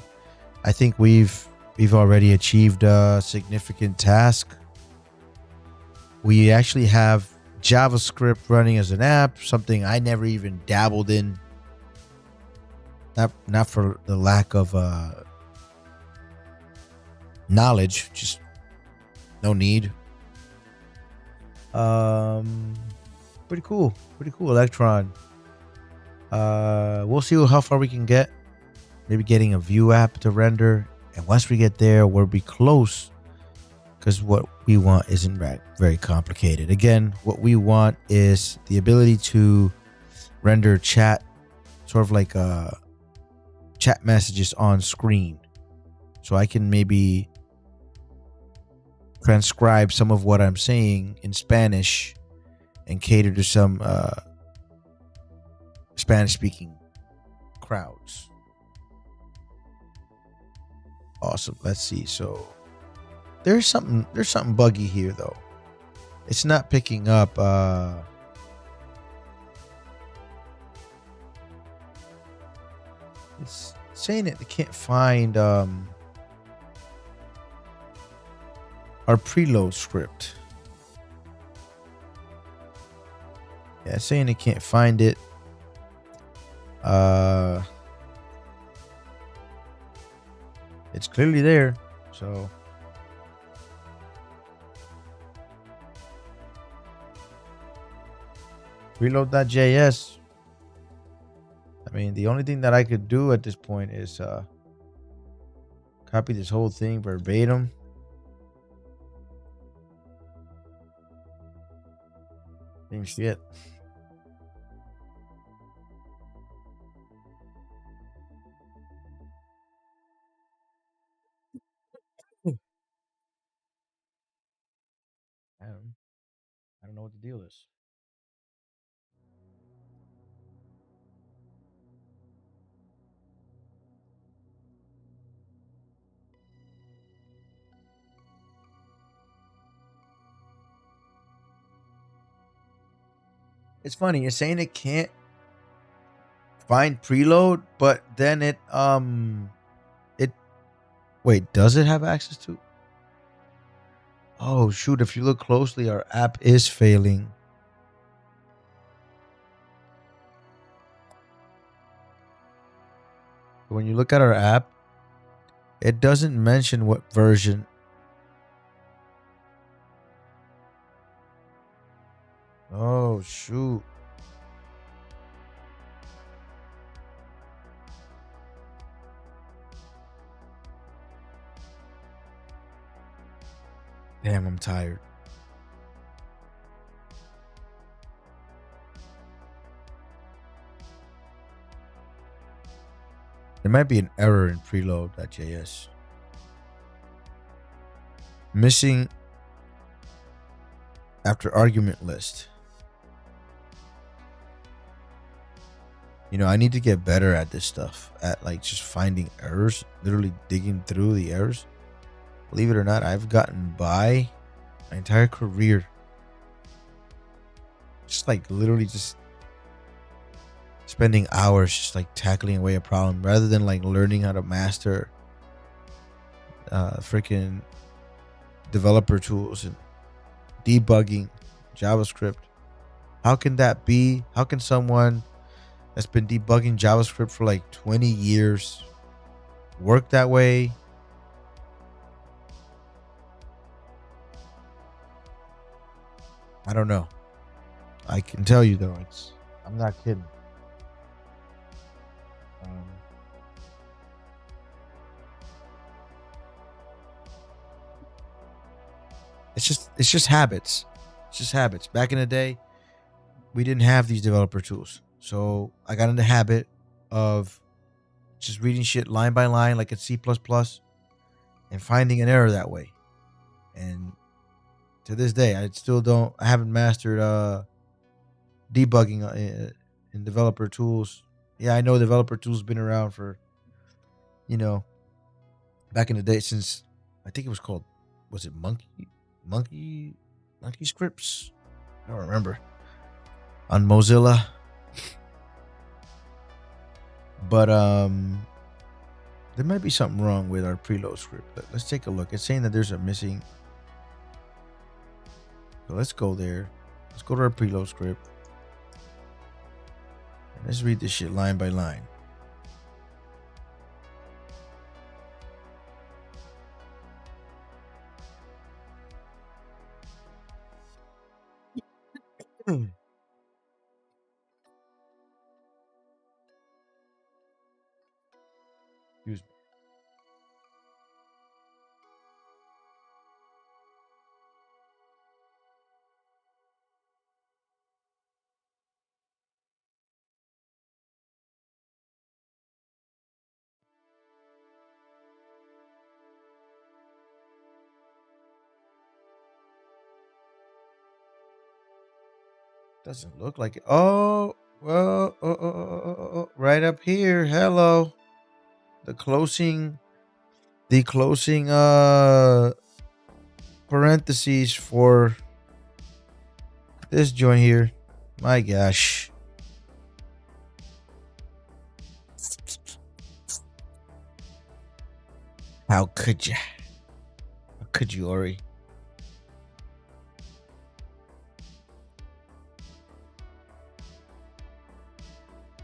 I think we've already achieved a significant task. We actually have JavaScript running as an app, something I never even dabbled in. Not for the lack of knowledge, just no need. Pretty cool Electron. We'll see how far we can get. Maybe getting a Vue app to render, and once we get there, we'll be close. Because what we want isn't very complicated. Again, what we want is the ability to render chat, sort of like chat messages on screen. So I can maybe transcribe some of what I'm saying in Spanish and cater to some Spanish-speaking crowds. Awesome. Let's see. So There's something buggy here though. It's not picking up. It's saying it can't find our preload script. Yeah, it's saying it can't find it. It's clearly there. So reload.js. I mean, the only thing that I could do at this point is copy this whole thing verbatim. Same shit. I don't, I don't know what the deal is. It's funny. It's saying it can't find preload, but then it wait, does it have access to? Oh shoot, if you look closely, our app is failing. When you look at our app, it doesn't mention what version. Oh shoot. Damn, I'm tired. There might be an error in preload.js. Missing after argument list. You know, I need to get better at this stuff, at like just finding errors, literally digging through the errors. Believe it or not, I've gotten by my entire career just like literally just spending hours just like tackling away a problem rather than like learning how to master freaking developer tools and debugging JavaScript. How can that be? How can someone that's been debugging JavaScript for like 20 years work that way? I don't know. I can tell you though, I'm not kidding. Um, it's just habits. It's just habits. Back in the day, we didn't have these developer tools. So I got in the habit of just reading shit line by line like it's C++ and finding an error that way. And to this day, I haven't mastered debugging in developer tools. Yeah, I know developer tools been around for, you know, back in the day since I think it was called, was it Monkey Monkey Scripts? I don't remember. On Mozilla. But there might be something wrong with our preload script. Let's take a look. It's saying that there's a missing. So let's go there. Let's go to our preload script. And let's read this shit line by line. Excuse me. Doesn't look like it. Oh, well, right up here. Hello. The closing parentheses for this joint here. My gosh. How could you? How could you, Ori?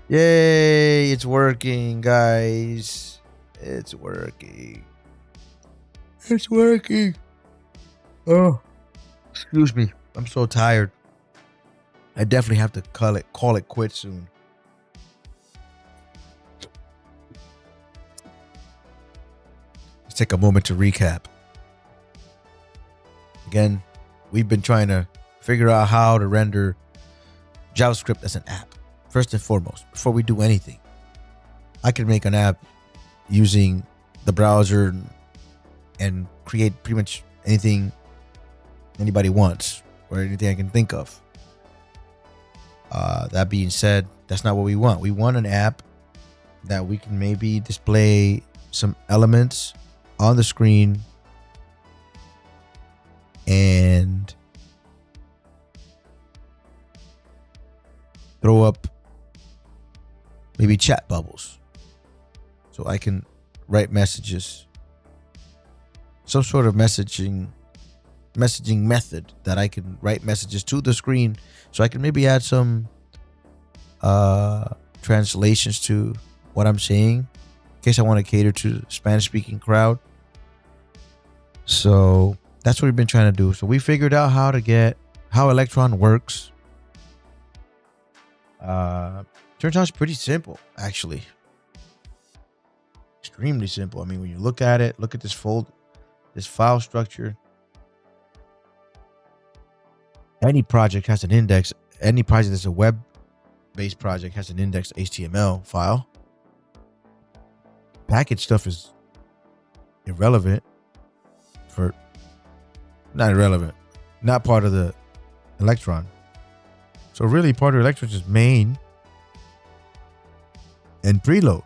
Yay, it's working, guys. It's working. It's working. Oh, excuse me. I'm so tired. I definitely have to call it quits soon. Let's take a moment to recap. Again, we've been trying to figure out how to render JavaScript as an app. First and foremost, before we do anything, I can make an app using the browser and create pretty much anything anybody wants or anything I can think of. That being said, that's not what we want. We want an app that we can maybe display some elements on the screen and throw up maybe chat bubbles so I can write messages, some sort of messaging method that I can write messages to the screen, so I can maybe add some translations to what I'm saying in case I want to cater to the Spanish speaking crowd. So that's what we've been trying to do. So we figured out how Electron works. Turns out it's pretty simple, actually. Extremely simple. I mean, when you look at it, look at this file structure. Any project has an index. Any project that's a web-based project has an indexed HTML file. Package stuff is irrelevant. Not irrelevant. Not part of the Electron. So really, part of Electron is main and preload.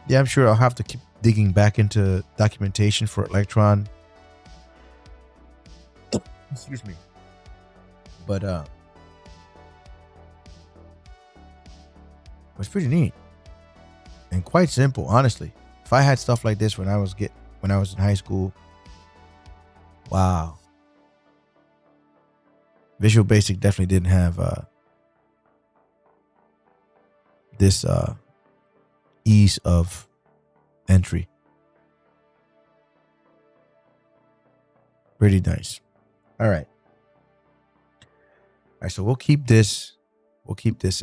Yeah, I'm sure I'll have to keep digging back into documentation for Electron. Excuse me. But it's pretty neat and quite simple, honestly. If I had stuff like this when I was in high school, wow. Visual Basic definitely didn't have this ease of entry. Pretty nice. All right. So we'll keep this.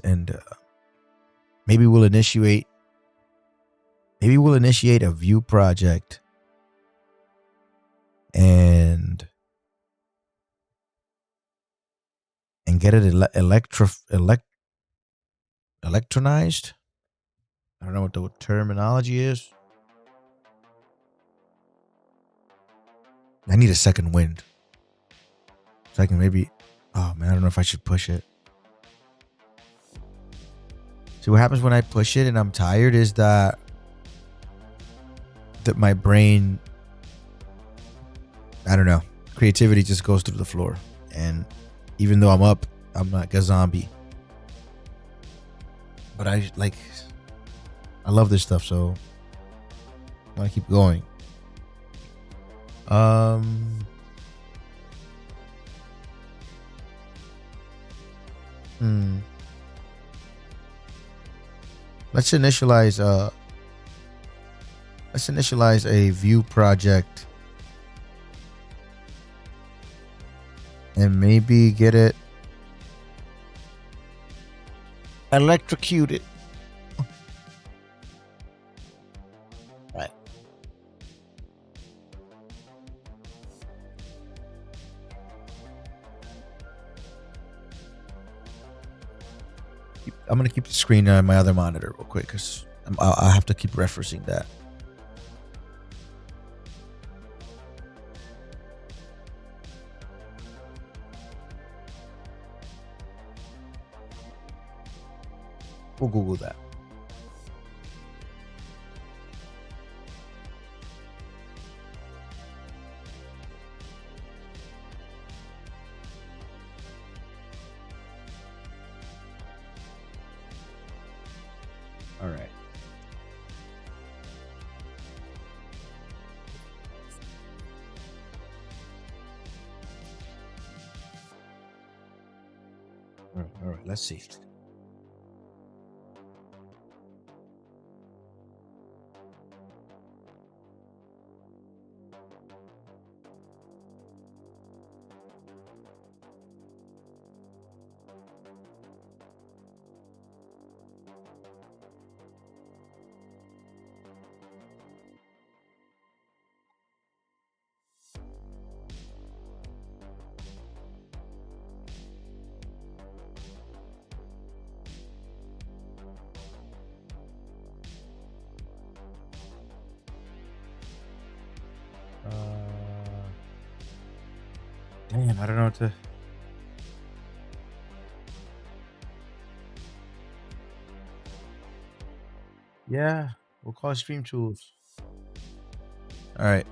And maybe we'll initiate a Vue project and get it electronized. I don't know what the terminology is. I need a second wind. So I can maybe... Oh, man, I don't know if I should push it. See, what happens when I push it and I'm tired is that my brain... I don't know. Creativity just goes through the floor. And even though I'm up, I'm like a zombie. But I love this stuff, so I want to keep going. Let's initialize a Vue project and maybe get it electrocuted. Right. I'm gonna keep the screen on my other monitor real quick because I'll have to keep referencing that. We'll Google that. All right. All right. All right. Let's see. Damn, I don't know what to. Yeah, we'll call it Stream Tools. All right.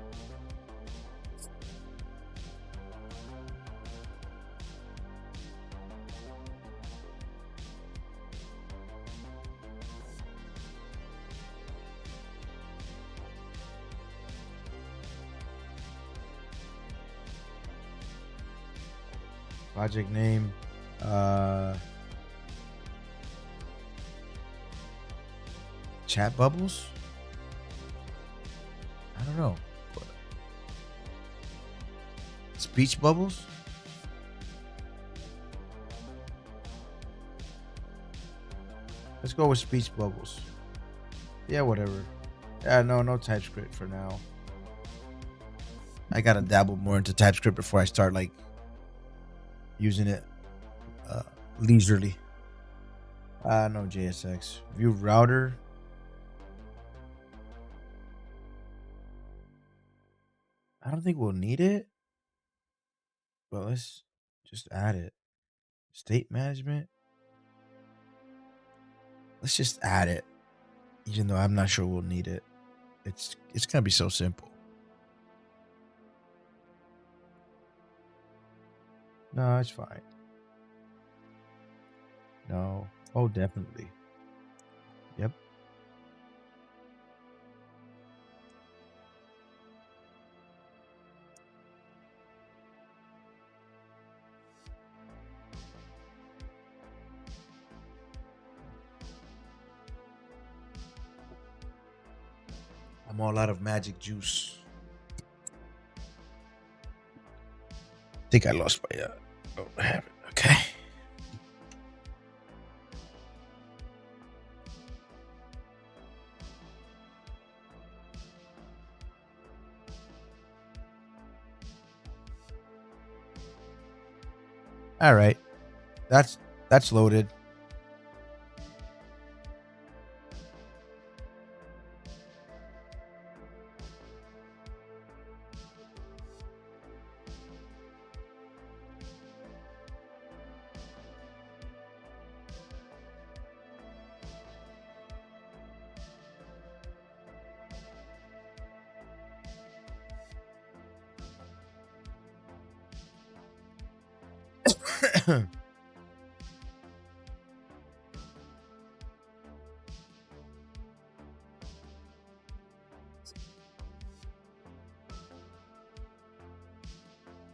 Project name. Chat bubbles. I don't know. Speech bubbles. Let's go with speech bubbles. Yeah, whatever. Yeah, no TypeScript for now. I gotta dabble more into TypeScript before I start like using it leisurely. No JSX. View router. I don't think we'll need it, but let's just add it. State management. Let's just add it, even though I'm not sure we'll need it. It's gonna be so simple. No, it's fine. No. Oh, definitely. Yep. I'm all out of magic juice. I think I lost my. Oh, I have it. Okay. All right. That's loaded.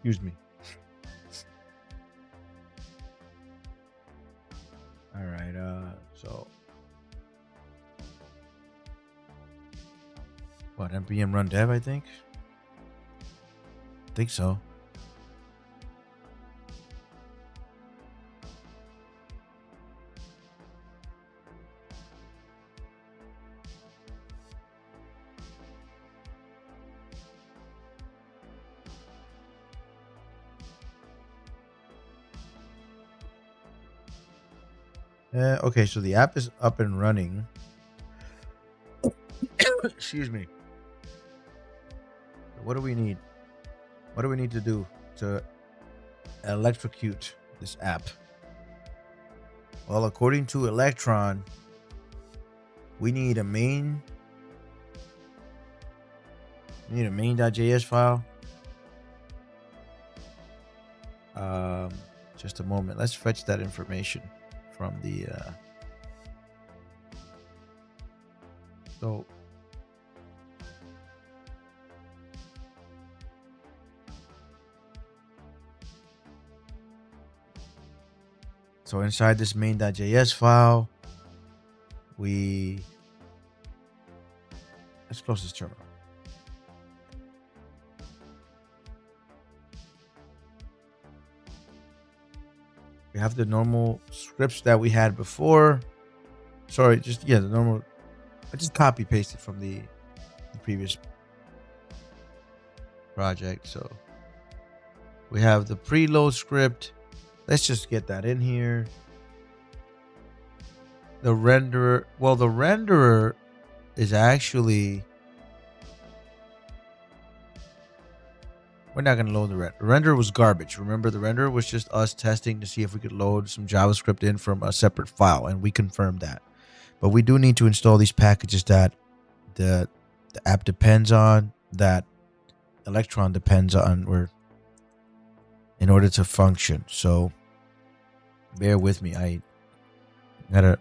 Excuse me. All right. So what? npm run dev. I think so. Okay, so the app is up and running. Excuse me. What do we need? What do we need to do to electrocute this app? Well, according to Electron, we need a main. We need a main.js file. Just a moment. Let's fetch that information from the So inside this main.js file, let's close this terminal. We have the normal scripts that we had before. Sorry, the normal. I just copy pasted from the previous project. So we have the preload script. Let's just get that in here. The renderer. Well, the renderer is actually. We're not going to load the render. The renderer was garbage. Remember, the renderer was just us testing to see if we could load some JavaScript in from a separate file, and we confirmed that. But we do need to install these packages that the app depends on, that Electron depends on, in order to function. So bear with me. I gotta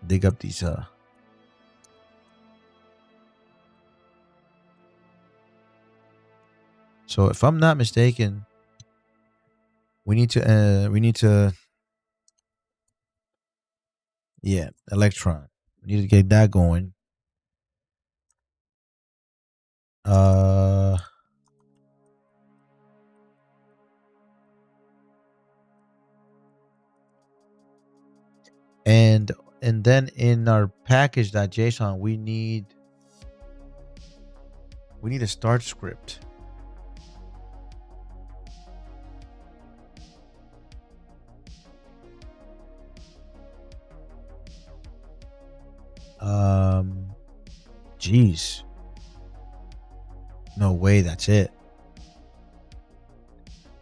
dig up these. So if I'm not mistaken, we need to Electron. We need to get that going. And then in our package.json, we need a start script. Geez. No way, that's it.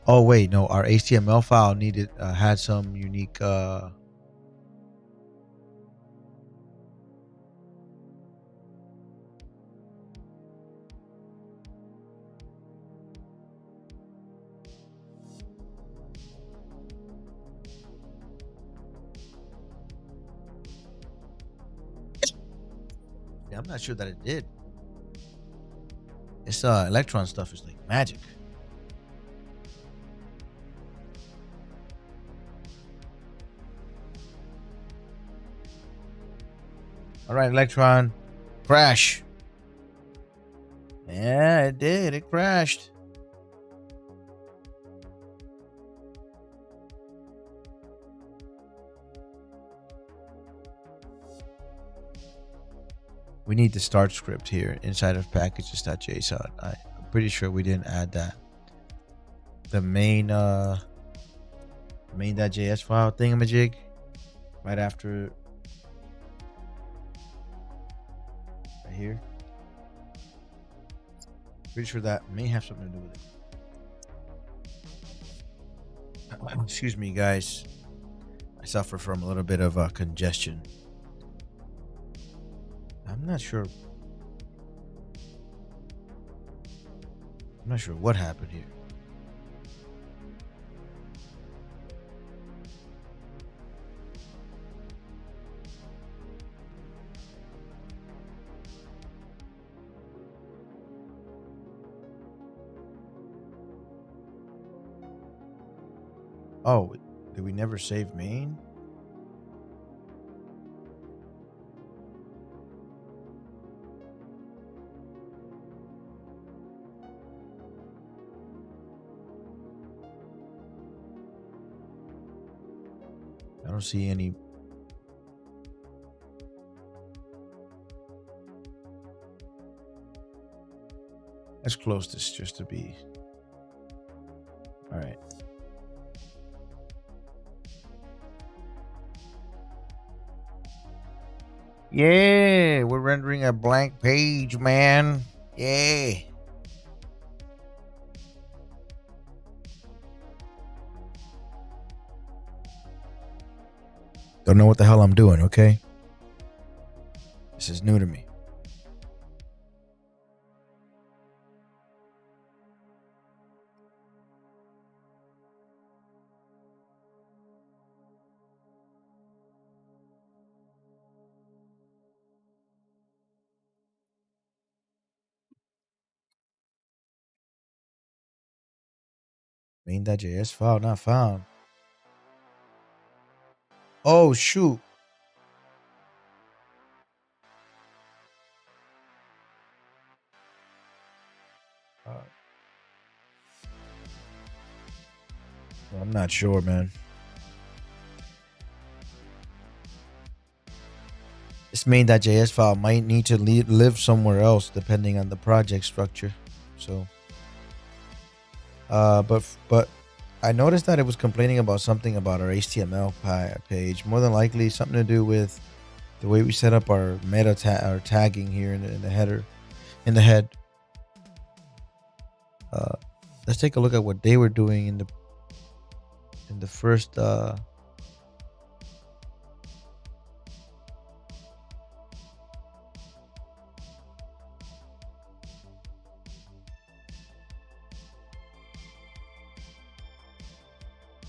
Oh wait, no, our HTML file had some unique I'm not sure that it did. This Electron stuff is like magic. All right, Electron, crash. Yeah, it did. It crashed. We need the start script here inside of packages.json. I'm pretty sure we didn't add that. The main.js file thingamajig right after right here. Pretty sure that may have something to do with it. Excuse me, guys. I suffer from a little bit of congestion. I'm not sure what happened here. Oh, did we never save main? I don't see any. Let's close this just to be. All right. Yeah, we're rendering a blank page, man. Yeah. Don't know what the hell I'm doing, okay? This is new to me. Main.js file not found. Oh shoot. I'm not sure, man. This main.js file might need to live somewhere else depending on the project structure. So, but I noticed that it was complaining about something about our HTML page. More than likely, something to do with the way we set up our our tagging here in the header, in the head. Let's take a look at what they were doing in the first. Let's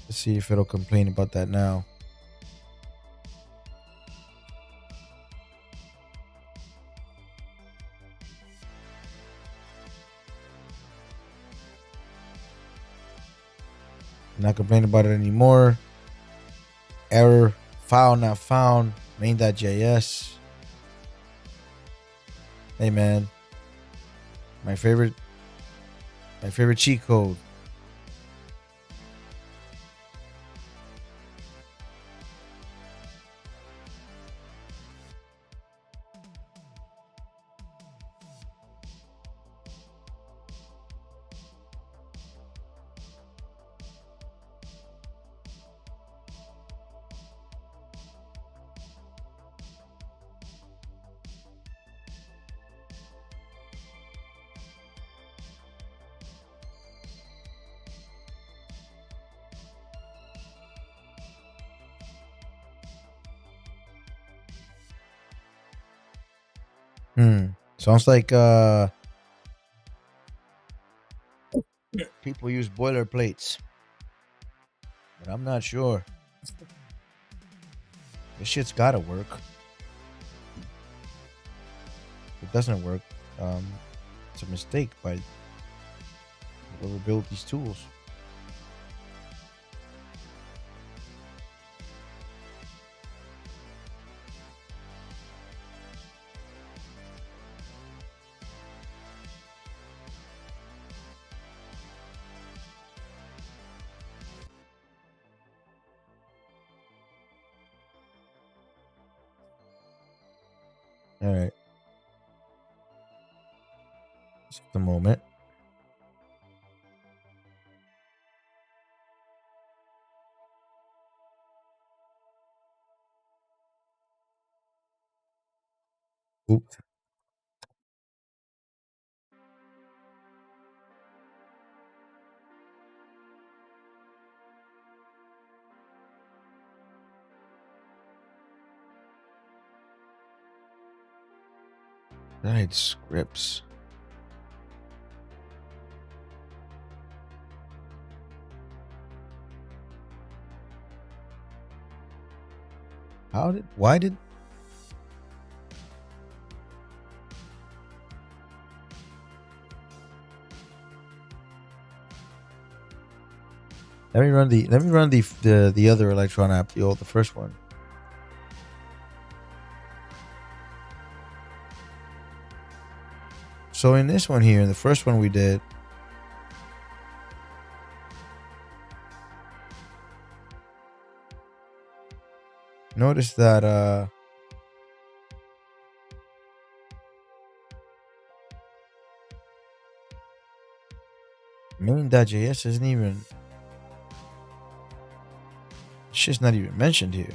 see if it'll complain about that now. Not complaining about it anymore. Error, file not found, main.js. Hey man, my favorite cheat code. Sounds like people use boilerplates, but I'm not sure. This shit's gotta work. If it doesn't work, it's a mistake by whoever built these tools. All right. Just a moment. Oops. Right, scripts. Why did let me run the other Electron app, the first one. So in this one here, the first one we did, notice that main.js isn't even, shit's not even mentioned here.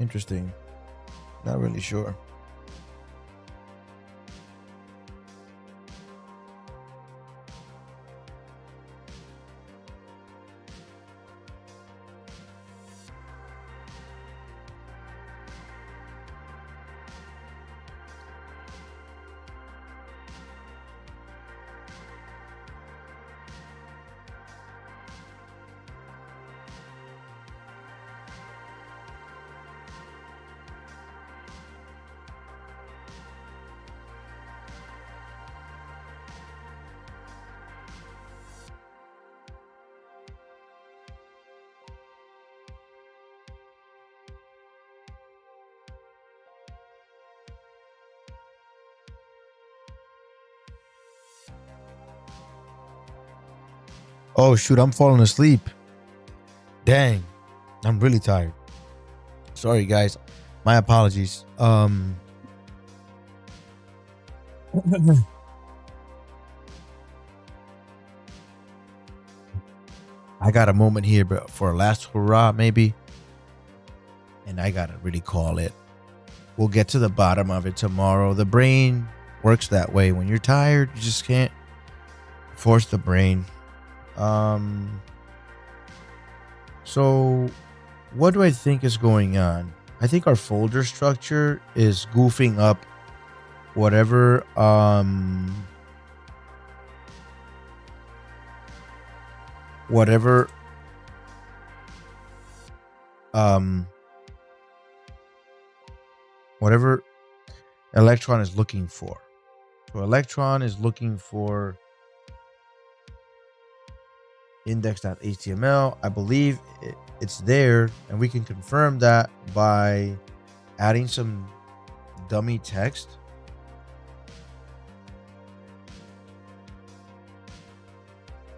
Interesting. Not really sure. Oh shoot, I'm falling asleep. Dang. I'm really tired. Sorry guys. My apologies. I got a moment here, but for a last hurrah, maybe. And I gotta really call it. We'll get to the bottom of it tomorrow. The brain works that way. When you're tired, you just can't force the brain. So what do I think is going on? I think our folder structure is goofing up whatever whatever whatever Electron is looking for. So Electron is looking for index.html. I believe it's there, and we can confirm that by adding some dummy text.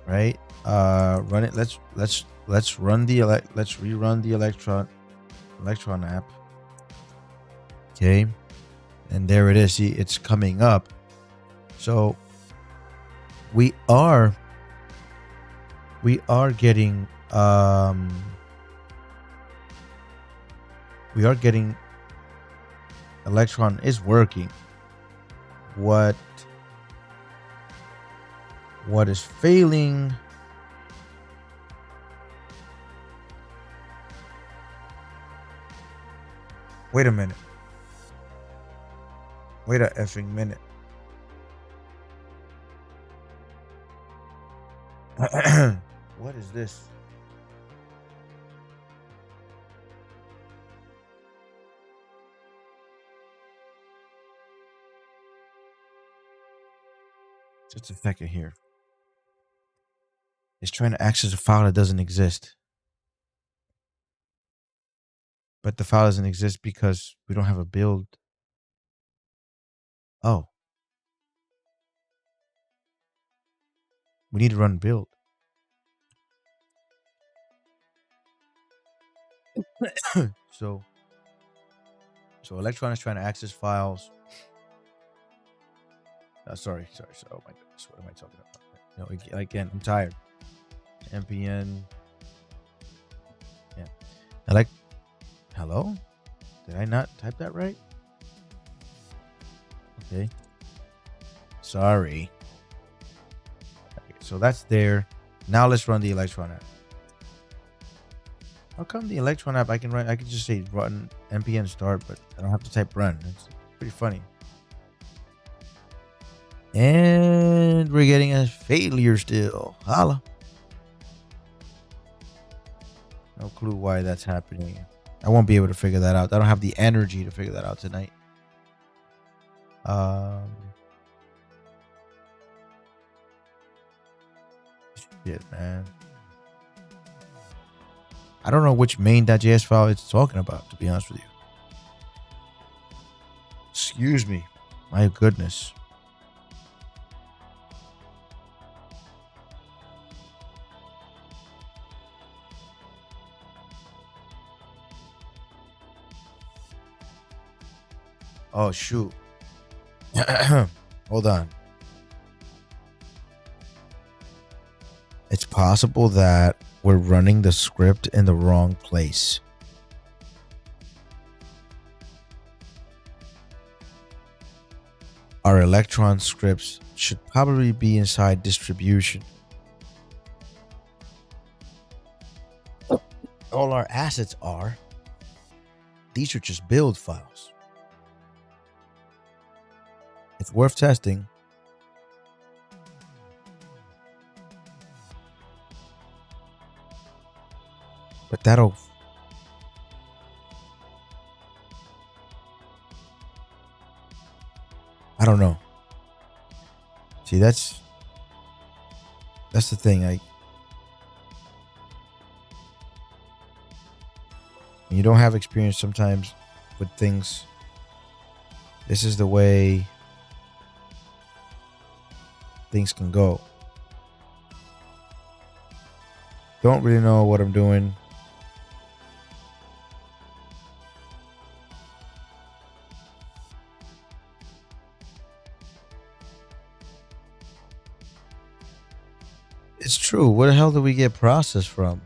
Right? Run it. Let's run the let's rerun the Electron app. Okay. And there it is. See, it's coming up. So we are getting Electron is working. What is failing? Wait a minute. Wait a effing minute. What is this? Just a second here. It's trying to access a file that doesn't exist. But the file doesn't exist because we don't have a build. Oh. We need to run build. So Electron is trying to access files. Sorry. Oh my goodness, what am I talking about? No, again, I'm tired. npn. Yeah. Hello? Did I not type that right? Okay. Sorry. Okay, so that's there. Now let's run the Electron app. How come the Electron app I can just say run npm start, but I don't have to type run. It's pretty funny. And we're getting a failure still. Holla. No clue why that's happening. I won't be able to figure that out. I don't have the energy to figure that out tonight. Shit, man. I don't know which main.js file it's talking about, to be honest with you. Excuse me. My goodness. Oh, shoot. Hold on. It's possible that we're running the script in the wrong place. Our Electron scripts should probably be inside distribution. All our assets are. These are just build files. It's worth testing. But that'll... I don't know. See, that's the thing. When you don't have experience sometimes with things, this is the way things can go. Don't really know what I'm doing. It's true. Where the hell do we get processed from?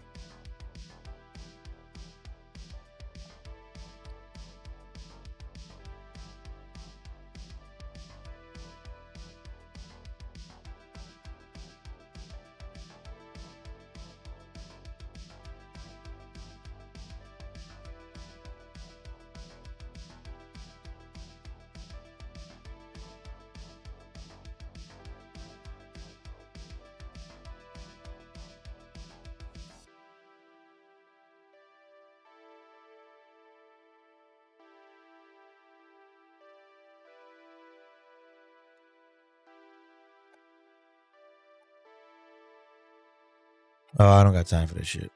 Oh, I don't got time for this shit.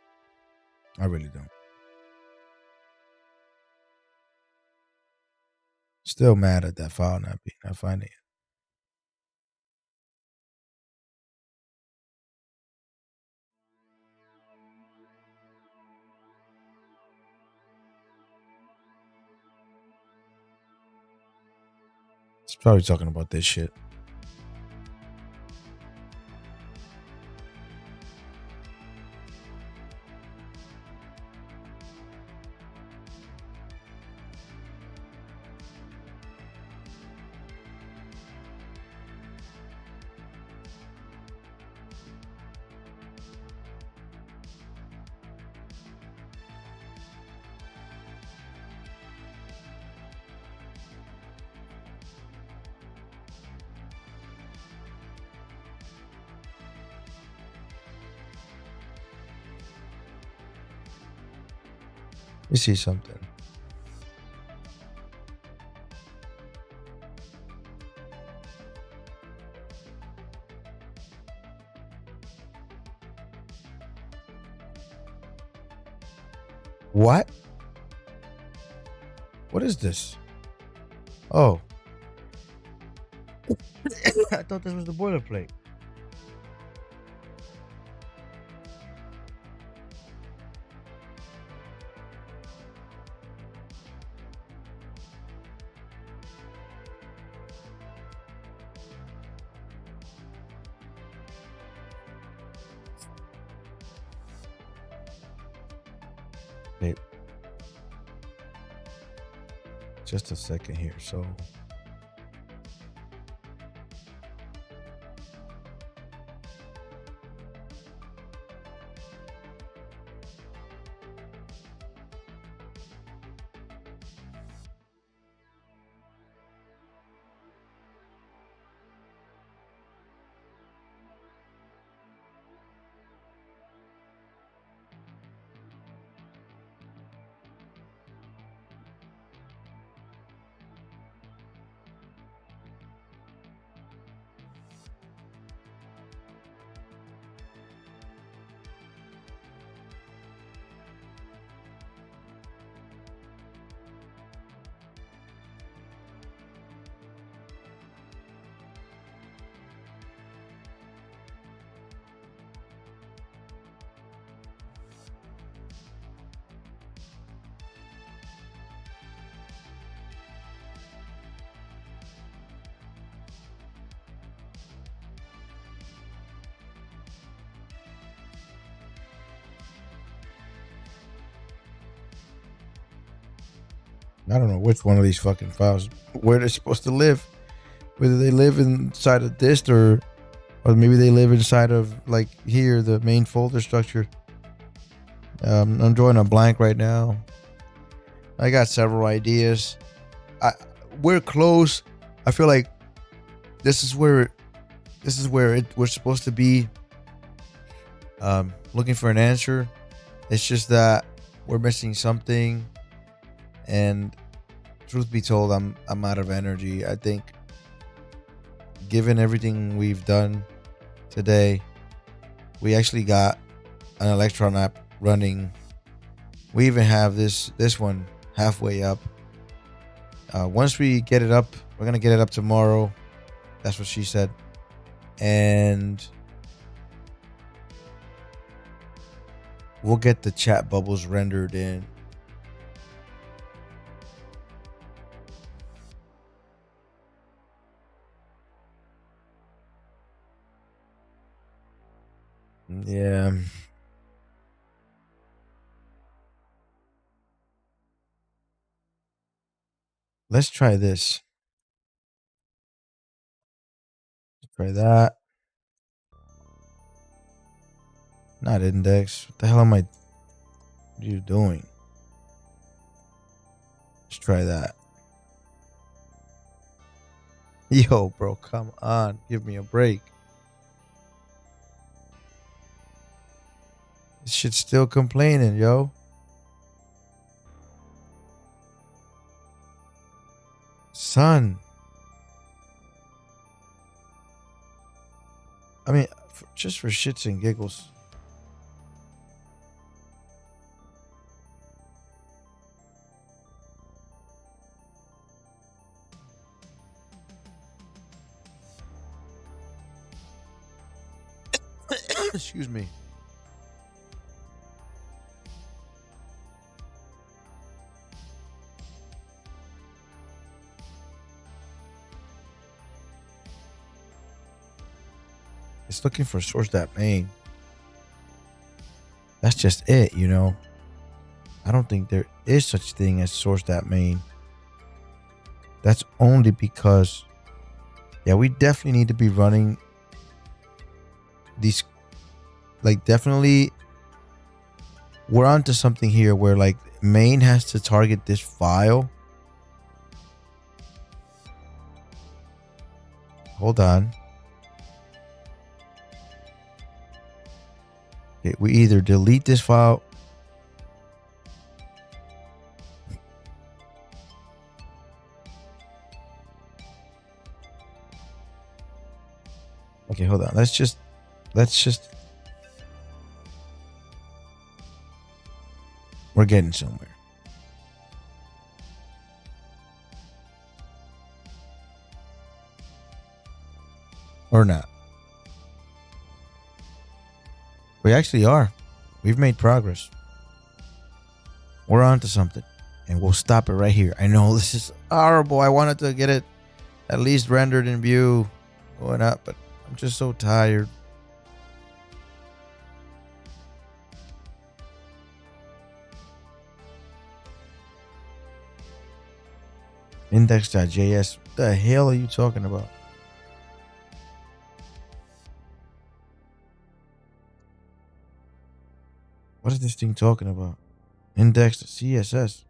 I really don't. Still mad at that file not finding it. It's probably talking about this shit. Let me see something. What? What is this? Oh. I thought this was the boilerplate. Wait. Just a second here. So I don't know which one of these fucking files where they're supposed to live. Whether they live inside of dist or maybe they live inside of like here, the main folder structure. I'm drawing a blank right now. I got several ideas. We're close. I feel like this is where we're supposed to be looking for an answer. It's just that we're missing something, and truth be told, I'm out of energy. I think given everything we've done today, we actually got an Electron app running. We even have this one halfway up. Once we get it up, we're gonna get it up tomorrow. That's what she said. And We'll get the chat bubbles rendered in. Yeah. Let's try this. Let's try that. Not index. What the hell am I? What are you doing? Let's try that. Yo, bro, come on. Give me a break. This shit's still complaining, yo. Son. I mean, just for shits and giggles. Excuse me. It's looking for source.main. That's just it, you know. I don't think there is such thing as source.main. That's only because, yeah, we definitely need to be running these. Like, definitely, we're onto something here where, like, main has to target this file. Hold on. Okay, we either delete this file. Okay, hold on. Let's just. We're getting somewhere. Or not. We actually are. We've made progress. We're on to something. And we'll stop it right here. I know this is horrible. I wanted to get it at least rendered in view going up, but I'm just so tired. Index.js. What the hell are you talking about? What is this thing talking about? Index.css.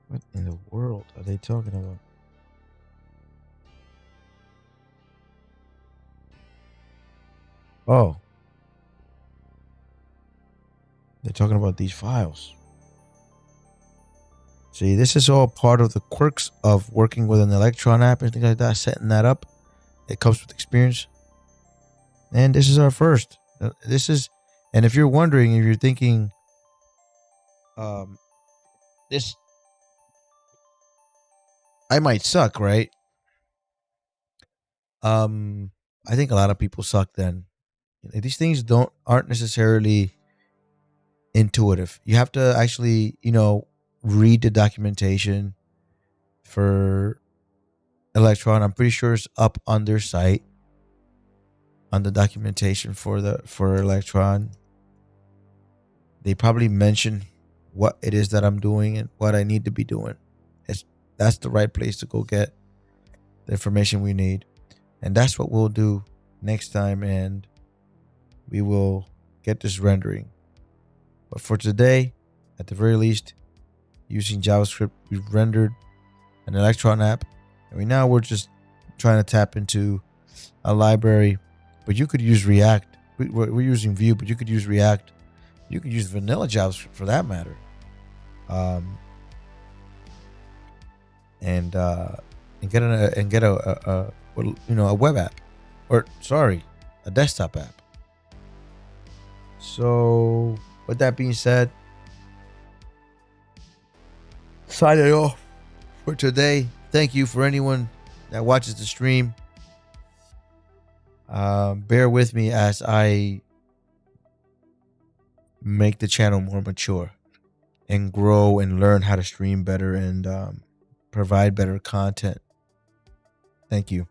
What in the world are they talking about? Oh. They're talking about these files. See, this is all part of the quirks of working with an Electron app and things like that, setting that up. It comes with experience. And this is our first. This is, and if you're wondering, if you're thinking, this, I might suck, right? I think a lot of people suck then. These things aren't necessarily intuitive. You have to actually, read the documentation for Electron. I'm pretty sure it's up on their site, on the documentation for Electron. They probably mention what it is that I'm doing and what I need to be doing. That's the right place to go get the information we need. And that's what we'll do next time, and we will get this rendering. But for today, at the very least, using JavaScript, we've rendered an Electron app. And we're just trying to tap into a library. But you could use React. We're using Vue, but you could use React. You could use vanilla JavaScript for that matter. And get a web app, or a desktop app. So with that being said, signing off for today. Thank you for anyone that watches the stream. Bear with me as I make the channel more mature and grow and learn how to stream better and provide better content. Thank you.